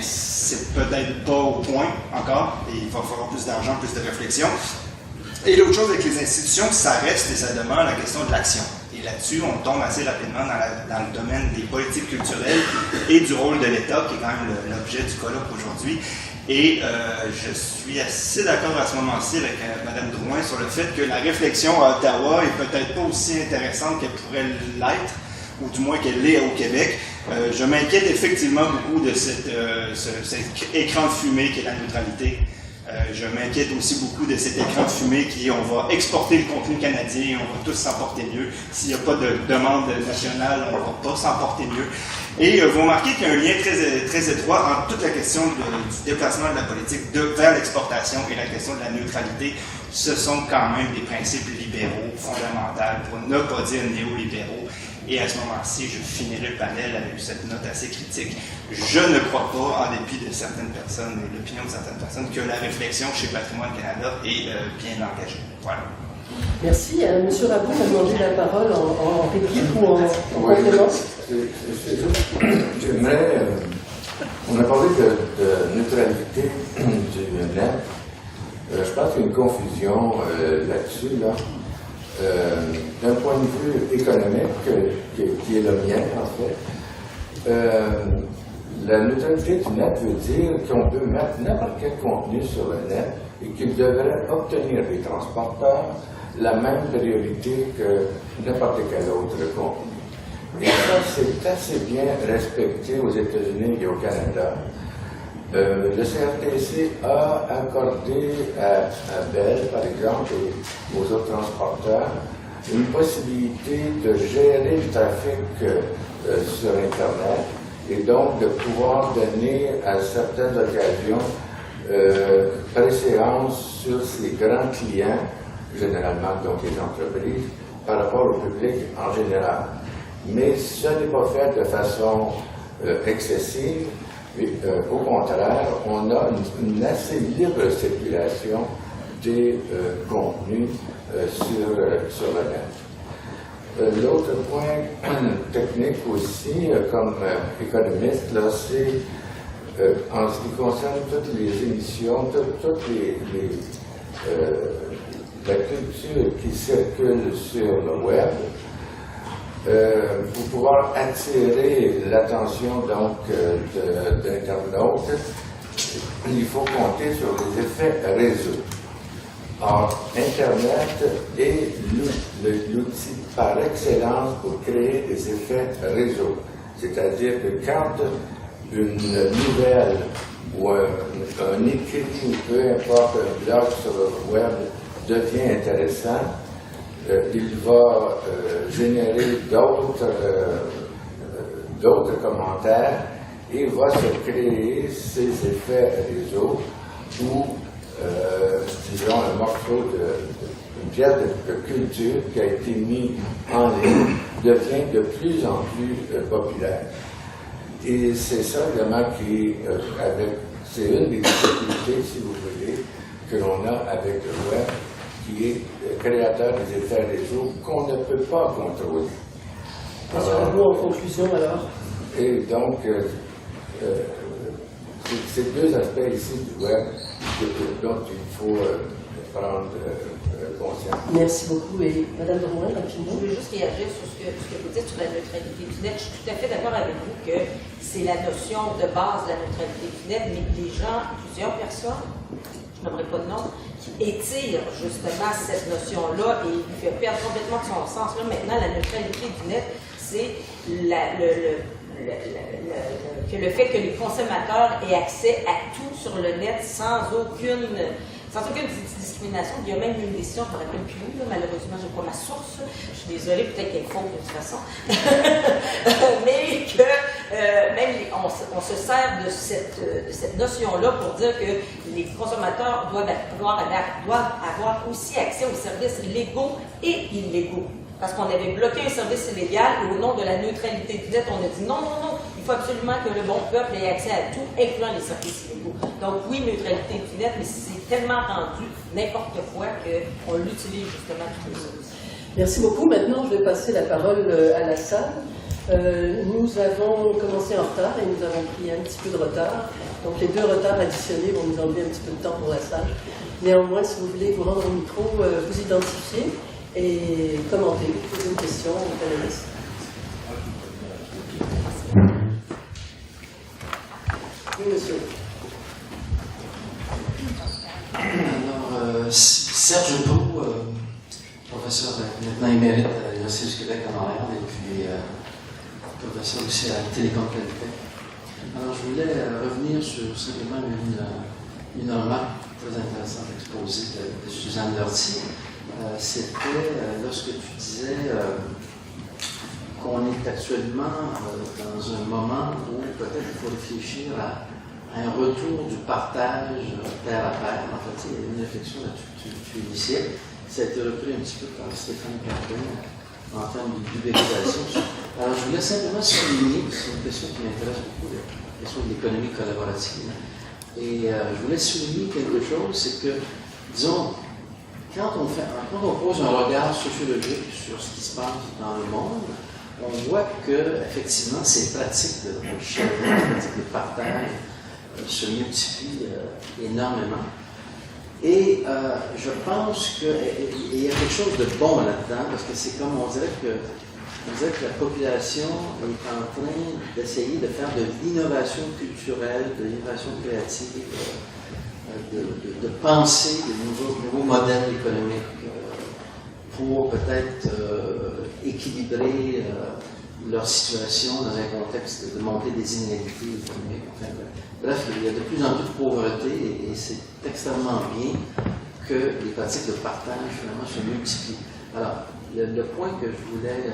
C'est peut-être pas au point encore, et il va falloir plus d'argent, plus de réflexion. Et l'autre chose avec les institutions, ça reste et ça demeure la question de l'action. Et là-dessus, on tombe assez rapidement dans le domaine des politiques culturelles et du rôle de l'État, qui est quand même l'objet du colloque aujourd'hui. Et je suis assez d'accord à ce moment-ci avec Mme Drouin sur le fait que la réflexion à Ottawa est peut-être pas aussi intéressante qu'elle pourrait l'être, ou du moins qu'elle l'est au Québec. Je m'inquiète effectivement beaucoup de cet écran de fumée qui est la neutralité. Je m'inquiète aussi beaucoup de cet écran de fumée qui est on va exporter le contenu canadien et on va tous s'en porter mieux. S'il n'y a pas de demande nationale, on ne va pas s'en porter mieux. Et vous remarquez qu'il y a un lien très étroit entre toute la question du déplacement de la politique vers l'exportation et la question de la neutralité. Ce sont quand même des principes libéraux fondamentaux, pour ne pas dire néolibéraux. Et à ce moment-ci, je finirai le panel avec cette note assez critique. Je ne crois pas, en dépit de certaines personnes et l'opinion de certaines personnes, que la réflexion chez Patrimoine Canada est bien engagée. Voilà. Merci. M. Rabou a demandé la parole en réplique ou en complément. J'aimerais... on a parlé de neutralité du net. Je pense qu'il y a une confusion là-dessus, là. D'un point de vue économique, qui est le mien en fait, la neutralité du net veut dire qu'on peut mettre n'importe quel contenu sur le net et qu'il devrait obtenir des transporteurs la même priorité que n'importe quel autre contenu. Et ça, c'est assez bien respecté aux États-Unis et au Canada. Le CRTC a accordé à Bell, par exemple, et aux autres transporteurs, une possibilité de gérer le trafic sur Internet et donc de pouvoir donner à certaines occasions préséance sur ces grands clients, généralement donc les entreprises, par rapport au public en général. Mais ce n'est pas fait de façon excessive. Au contraire, on a une assez libre circulation des contenus sur le net. L'autre point technique aussi, comme économiste, là, c'est en ce qui concerne toutes les émissions, toute la culture qui circule sur le web. Pour pouvoir attirer l'attention donc d'internautes, il faut compter sur les effets réseau. Or, Internet est l'outil par excellence pour créer des effets réseau. C'est-à-dire que quand une nouvelle ou un écrit ou peu importe un blog sur le web devient intéressant, il va générer d'autres commentaires et va se créer ces effets réseau où disons, un morceau une pièce de culture qui a été mise en ligne devient de plus en plus populaire. Et c'est ça également qui, c'est une des difficultés, si vous voulez, que l'on a avec le web, qui est créateur des effets réseaux qu'on ne peut pas contrôler. Un mot en conclusion alors. Et donc, ces deux aspects ici du web dont il faut prendre conscience. Merci beaucoup. Et Mme Drouin, rapidement. Je veux juste réagir sur ce que vous dites sur la neutralité du net. Je suis tout à fait d'accord avec vous que c'est la notion de base de la neutralité du net, mais les gens, plusieurs personnes, je n'aimerais pas de nom, qui étirent justement cette notion-là et lui fait perdre complètement de son sens. Là, maintenant, la neutralité du net, c'est que le fait que les consommateurs aient accès à tout sur le net sans aucune discrimination. Il y a même une décision, je ne me rappelle plus où, là, malheureusement, je n'ai pas ma source. Je suis désolée, peut-être qu'elle est fausse de toute façon. Mais que même on se sert de cette notion-là pour dire que les consommateurs doivent avoir aussi accès aux services légaux et illégaux. Parce qu'on avait bloqué un service illégal et au nom de la neutralité du net, on a dit non, il faut absolument que le bon peuple ait accès à tout, incluant les services illégaux. Donc oui, neutralité du net, mais c'est tellement rendu n'importe quoi qu'on l'utilise justement tous les autres. Merci beaucoup. Maintenant, je vais passer la parole à la salle. Nous avons commencé en retard et nous avons pris un petit peu de retard. Donc les deux retards additionnés vont nous enlever un petit peu de temps pour la salle. Néanmoins, si vous voulez vous rendre au micro, vous identifier et commenter, poser une question aux panélistes. Oui, monsieur. Alors, Serge Beau, professeur maintenant émérite à l'Université du Québec à Montréal et puis professeur aussi à Télécom-Qualité. Alors, je voulais revenir sur simplement une remarque très intéressante exposée de Suzanne Lortie. C'était lorsque tu disais qu'on est actuellement dans un moment où peut-être il faut réfléchir à un retour du partage pair à pair. En fait, il y a une réflexion là-dessus que tu initiais. Ça a été repris un petit peu par Stéphane Carpin en termes d'ubérisation. Alors, je voulais simplement souligner, c'est une question qui m'intéresse beaucoup, la question de l'économie collaborative. Et je voulais souligner quelque chose, c'est que, disons, quand on pose un regard sociologique sur ce qui se passe dans le monde, on voit que, effectivement, ces pratiques de sharing, ces pratiques de partage se multiplient énormément. Et je pense qu'il y a quelque chose de bon là-dedans, parce que c'est comme on dirait que la population est en train d'essayer de faire de l'innovation culturelle, de l'innovation créative, de penser de nouveaux modèles économiques pour peut-être équilibrer leur situation dans un contexte de montée des inégalités économiques. Enfin, bref, il y a de plus en plus de pauvreté et c'est extrêmement bien que les pratiques de partage finalement se multiplient. Alors, le point que je voulais,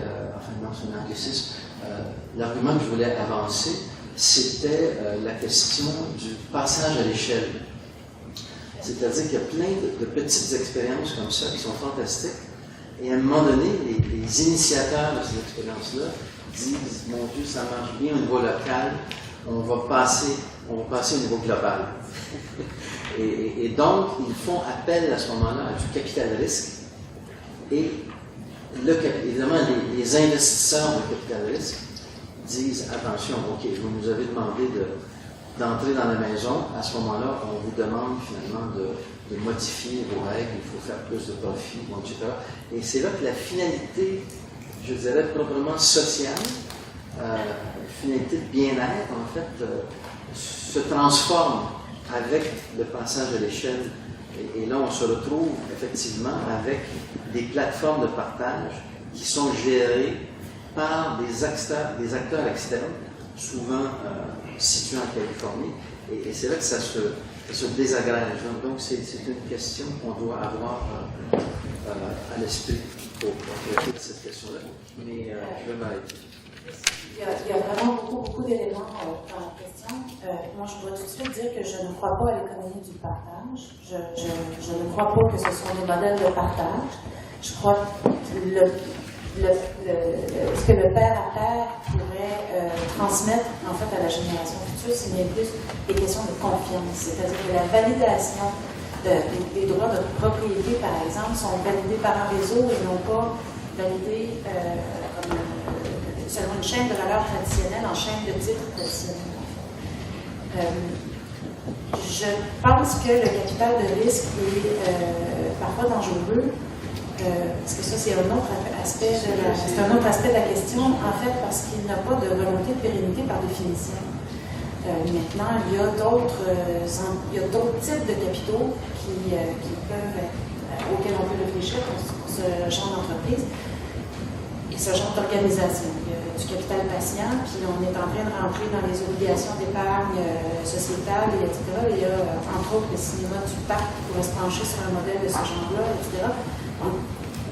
dans son anglicisme, l'argument que je voulais avancer, c'était la question du passage à l'échelle. C'est-à-dire qu'il y a plein de petites expériences comme ça qui sont fantastiques. Et à un moment donné, les initiateurs de ces expériences-là disent, mon Dieu, ça marche bien au niveau local, on va passer au niveau global. et donc, ils font appel à ce moment-là à du capital-risque. Et évidemment, les investisseurs de capital-risque disent, attention, OK, vous nous avez demandé d'entrer dans la maison, à ce moment-là, on vous demande finalement de modifier vos règles, il faut faire plus de profit, etc. Et c'est là que la finalité, je dirais, proprement sociale, finalité de bien-être, en fait, se transforme avec le passage à l'échelle. Et là, on se retrouve effectivement avec des plateformes de partage qui sont gérées par des acteurs externes, souvent situés en Californie. Et c'est là que ça se désagrège. Donc, c'est une question qu'on doit avoir à l'esprit pour traiter cette question-là. Mais je vais m'arrêter. Il y a vraiment beaucoup d'éléments dans la question. moi, je dois tout de suite dire que je ne crois pas à l'économie du partage. Je ne crois pas que ce sont des modèles de partage. Je crois que ce que le père à père pourrait transmettre en fait à la génération future, c'est bien plus des questions de confiance. C'est-à-dire que la validation des droits de propriété, par exemple, sont validés par un réseau et non pas validés selon une chaîne de valeurs traditionnelle en chaîne de titres traditionnels. Je pense que le capital de risque est parfois dangereux, parce que ça, c'est un autre aspect de la question, en fait, parce qu'il n'a pas de volonté de pérennité par définition. Maintenant, il y a d'autres types de capitaux auxquels on peut réfléchir pour ce genre d'entreprise et ce genre d'organisation. Il y a du capital patient, puis on est en train de rentrer dans les obligations d'épargne sociétale, etc. Il y a, entre autres, le cinéma du pacte qui pourrait se pencher sur un modèle de ce genre-là, etc.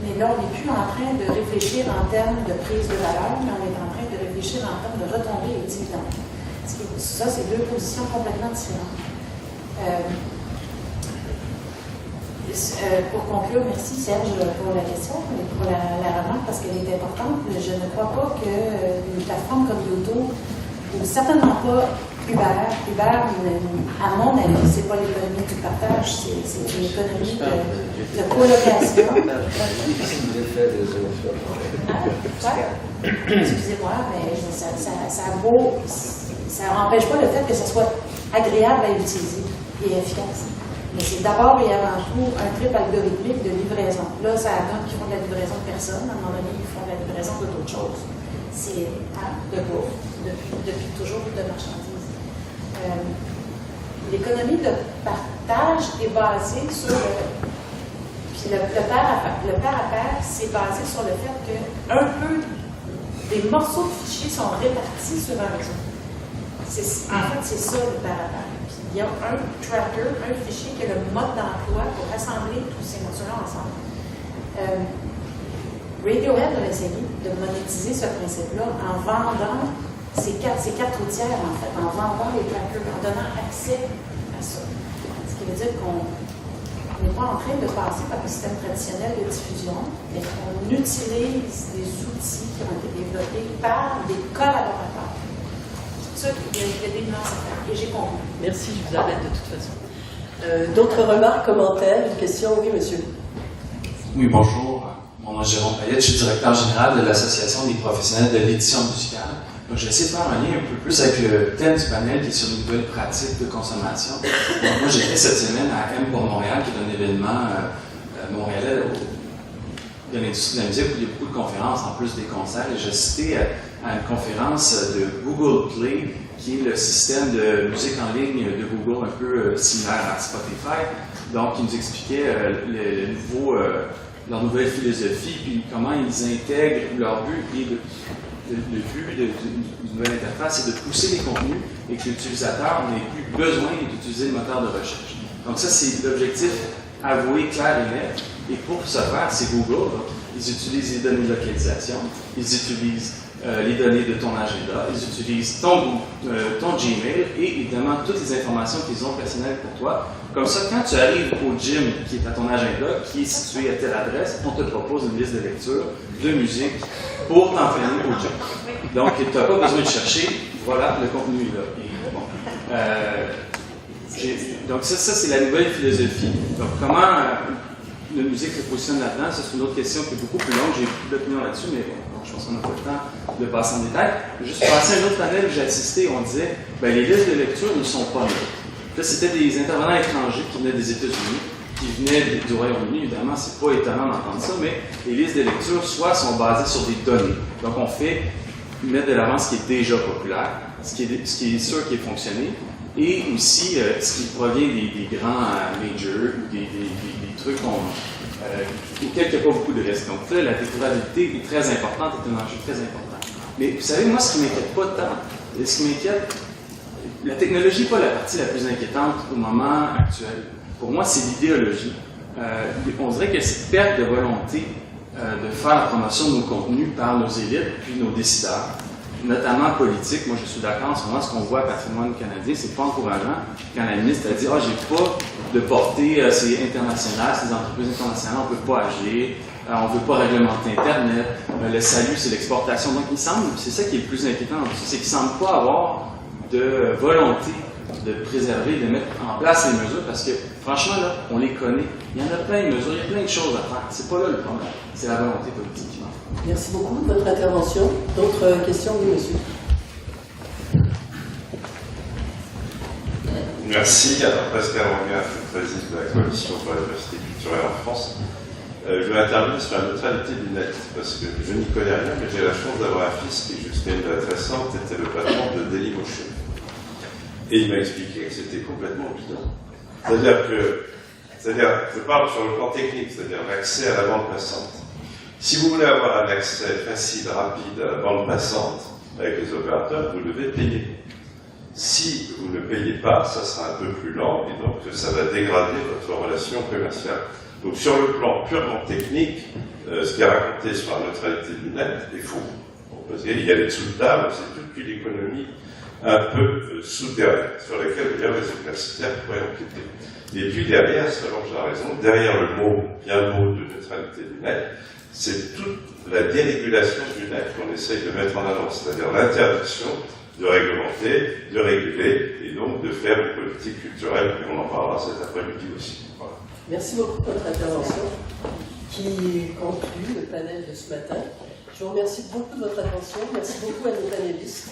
Mais là, on n'est plus en train de réfléchir en termes de prise de valeur, mais on est en train de réfléchir en termes de retombées et dividendes. Ça, c'est deux positions complètement différentes. Pour conclure, merci Serge pour la question et pour la remarque parce qu'elle est importante. Je ne crois pas qu'une plateforme comme YouTube, ou certainement pas Uber, à mon avis, c'est pas l'économie du partage, c'est une économie de colocation. Excusez-moi, mais ça n'empêche pas le fait que ce soit agréable à utiliser et efficace. Mais c'est d'abord et avant tout un trip algorithmique de livraison. Là, ça donne qu'ils font de la livraison de personnes. À un moment donné, ils font de la livraison de d'autres choses. C'est de bouffe, depuis toujours de marchandises. L'économie de partage est basée sur puis le pair à pair, c'est basé sur le fait que des morceaux de fichiers sont répartis sur un réseau. En fait, c'est ça le pair à pair. Il y a un tracker, un fichier qui a le mode d'emploi pour rassembler tous ces morceaux-là ensemble. Radiohead a essayé de monétiser ce principe-là en vendant ces cartes routières, en fait, en vendant les trackers, en donnant accès à ça. Ce qui veut dire qu'on n'est pas en train de passer par le système traditionnel de diffusion, mais qu'on utilise des outils qui ont été développés par des collaborateurs. Ça, il y a des nuances à faire, et j'ai compris. Merci, je vous arrête de toute façon. D'autres remarques, commentaires, une question? Oui, monsieur. Oui, bonjour. Mon nom est Jérôme Payette, je suis directeur général de l'Association des professionnels de l'édition musicale. Donc, j'ai essayé de faire un lien un peu plus avec le thème du panel qui est sur les nouvelles pratiques de consommation. Donc, moi, j'étais cette semaine à M pour Montréal, qui est un événement montréalais de l'industrie de la musique où il y a beaucoup de conférences en plus des concerts. Et j'ai assisté à une conférence de Google Play, qui est le système de musique en ligne de Google, un peu similaire à Spotify. Donc, il nous expliquait leur nouvelle philosophie, puis comment ils intègrent leur but. Et le but d'une nouvelle interface, c'est de pousser les contenus et que l'utilisateur n'ait plus besoin d'utiliser le moteur de recherche. Donc ça, c'est l'objectif avoué, clair et net. Et pour ce faire, c'est Google. Donc, ils utilisent les données de localisation, ils utilisent les données de ton agenda, ils utilisent ton Gmail et évidemment toutes les informations qu'ils ont personnelles pour toi. Comme ça, quand tu arrives au gym qui est à ton agenda, qui est situé à telle adresse, on te propose une liste de lecture de musique pour t'entraîner au gym. Donc, tu n'as pas besoin de chercher, voilà, le contenu est là. Et, bon, donc ça c'est la nouvelle philosophie. Donc, comment la musique se positionne là-dedans, ça c'est une autre question qui est beaucoup plus longue, j'ai beaucoup d'opinions là-dessus, mais bon, je pense qu'on n'a pas le temps de passer en détail. Juste passer à un autre panel que j'ai assisté, on disait, ben, les listes de lecture ne sont pas neutres. Là, c'était des intervenants étrangers qui venaient des États-Unis, qui venaient du Royaume-Uni, évidemment, c'est pas étonnant d'entendre ça, mais les listes de lecture, soit sont basées sur des données. Donc, on fait mettre de l'avant ce qui est déjà populaire, ce qui est sûr qui est fonctionné, et aussi ce qui provient des grands majors ou des trucs auxquels il n'y a pas beaucoup de risques. Donc là, la découvrabilité est très importante, est un enjeu très important. Mais vous savez, moi, ce qui ne m'inquiète pas tant, ce qui m'inquiète, la technologie n'est pas la partie la plus inquiétante au moment actuel. Pour moi, c'est l'idéologie. On dirait qu'il y a cette perte de volonté de faire la promotion de nos contenus par nos élites puis nos décideurs. notamment politique. Moi, je suis d'accord en ce moment, ce qu'on voit à patrimoine canadien, c'est pas encourageant quand la ministre a dit « Ah, j'ai pas de portée, c'est international, c'est des entreprises internationales, on peut pas agir, on veut pas réglementer Internet, le salut, c'est l'exportation. » Donc, il semble, c'est ça qui est le plus inquiétant dans tout ça, c'est qu'il semble pas avoir de volonté de préserver, de mettre en place les mesures, parce que, franchement, là, on les connaît. Il y en a plein de mesures, il y a plein de choses à faire. C'est pas là le problème, c'est la volonté politique. Merci beaucoup de votre intervention. D'autres questions, oui, monsieur? Merci. Alors, Pascal Roguin, président de la Coalition pour la diversité culturelle en France. Je vais intervenir sur la neutralité du net, parce que je n'y connais rien, mais j'ai la chance d'avoir un fils qui, jusqu'à une date récente, était le patron de Dailymotion. Et il m'a expliqué que c'était complètement bidon. C'est-à-dire, je parle sur le plan technique, c'est-à-dire l'accès à la bande passante. Si vous voulez avoir un accès facile, rapide à la bande passante avec les opérateurs, vous devez payer. Si vous ne payez pas, ça sera un peu plus lent et donc ça va dégrader votre relation commerciale. Donc sur le plan purement technique, ce qui est raconté sur la neutralité du net est faux. Parce qu'il y a des sous-tables, c'est toute une économie un peu souterraine sur laquelle les universitaires pourraient enquêter. Et puis derrière, selon j'ai raison, derrière le mot de neutralité du net, c'est toute la dérégulation du net qu'on essaye de mettre en avant, c'est-à-dire l'interdiction de réglementer, de réguler, et donc de faire une politique culturelle, et on en parlera cet après-midi aussi. Voilà. Merci beaucoup pour votre intervention, qui conclut le panel de ce matin. Je vous remercie beaucoup de votre attention, merci beaucoup à nos panélistes.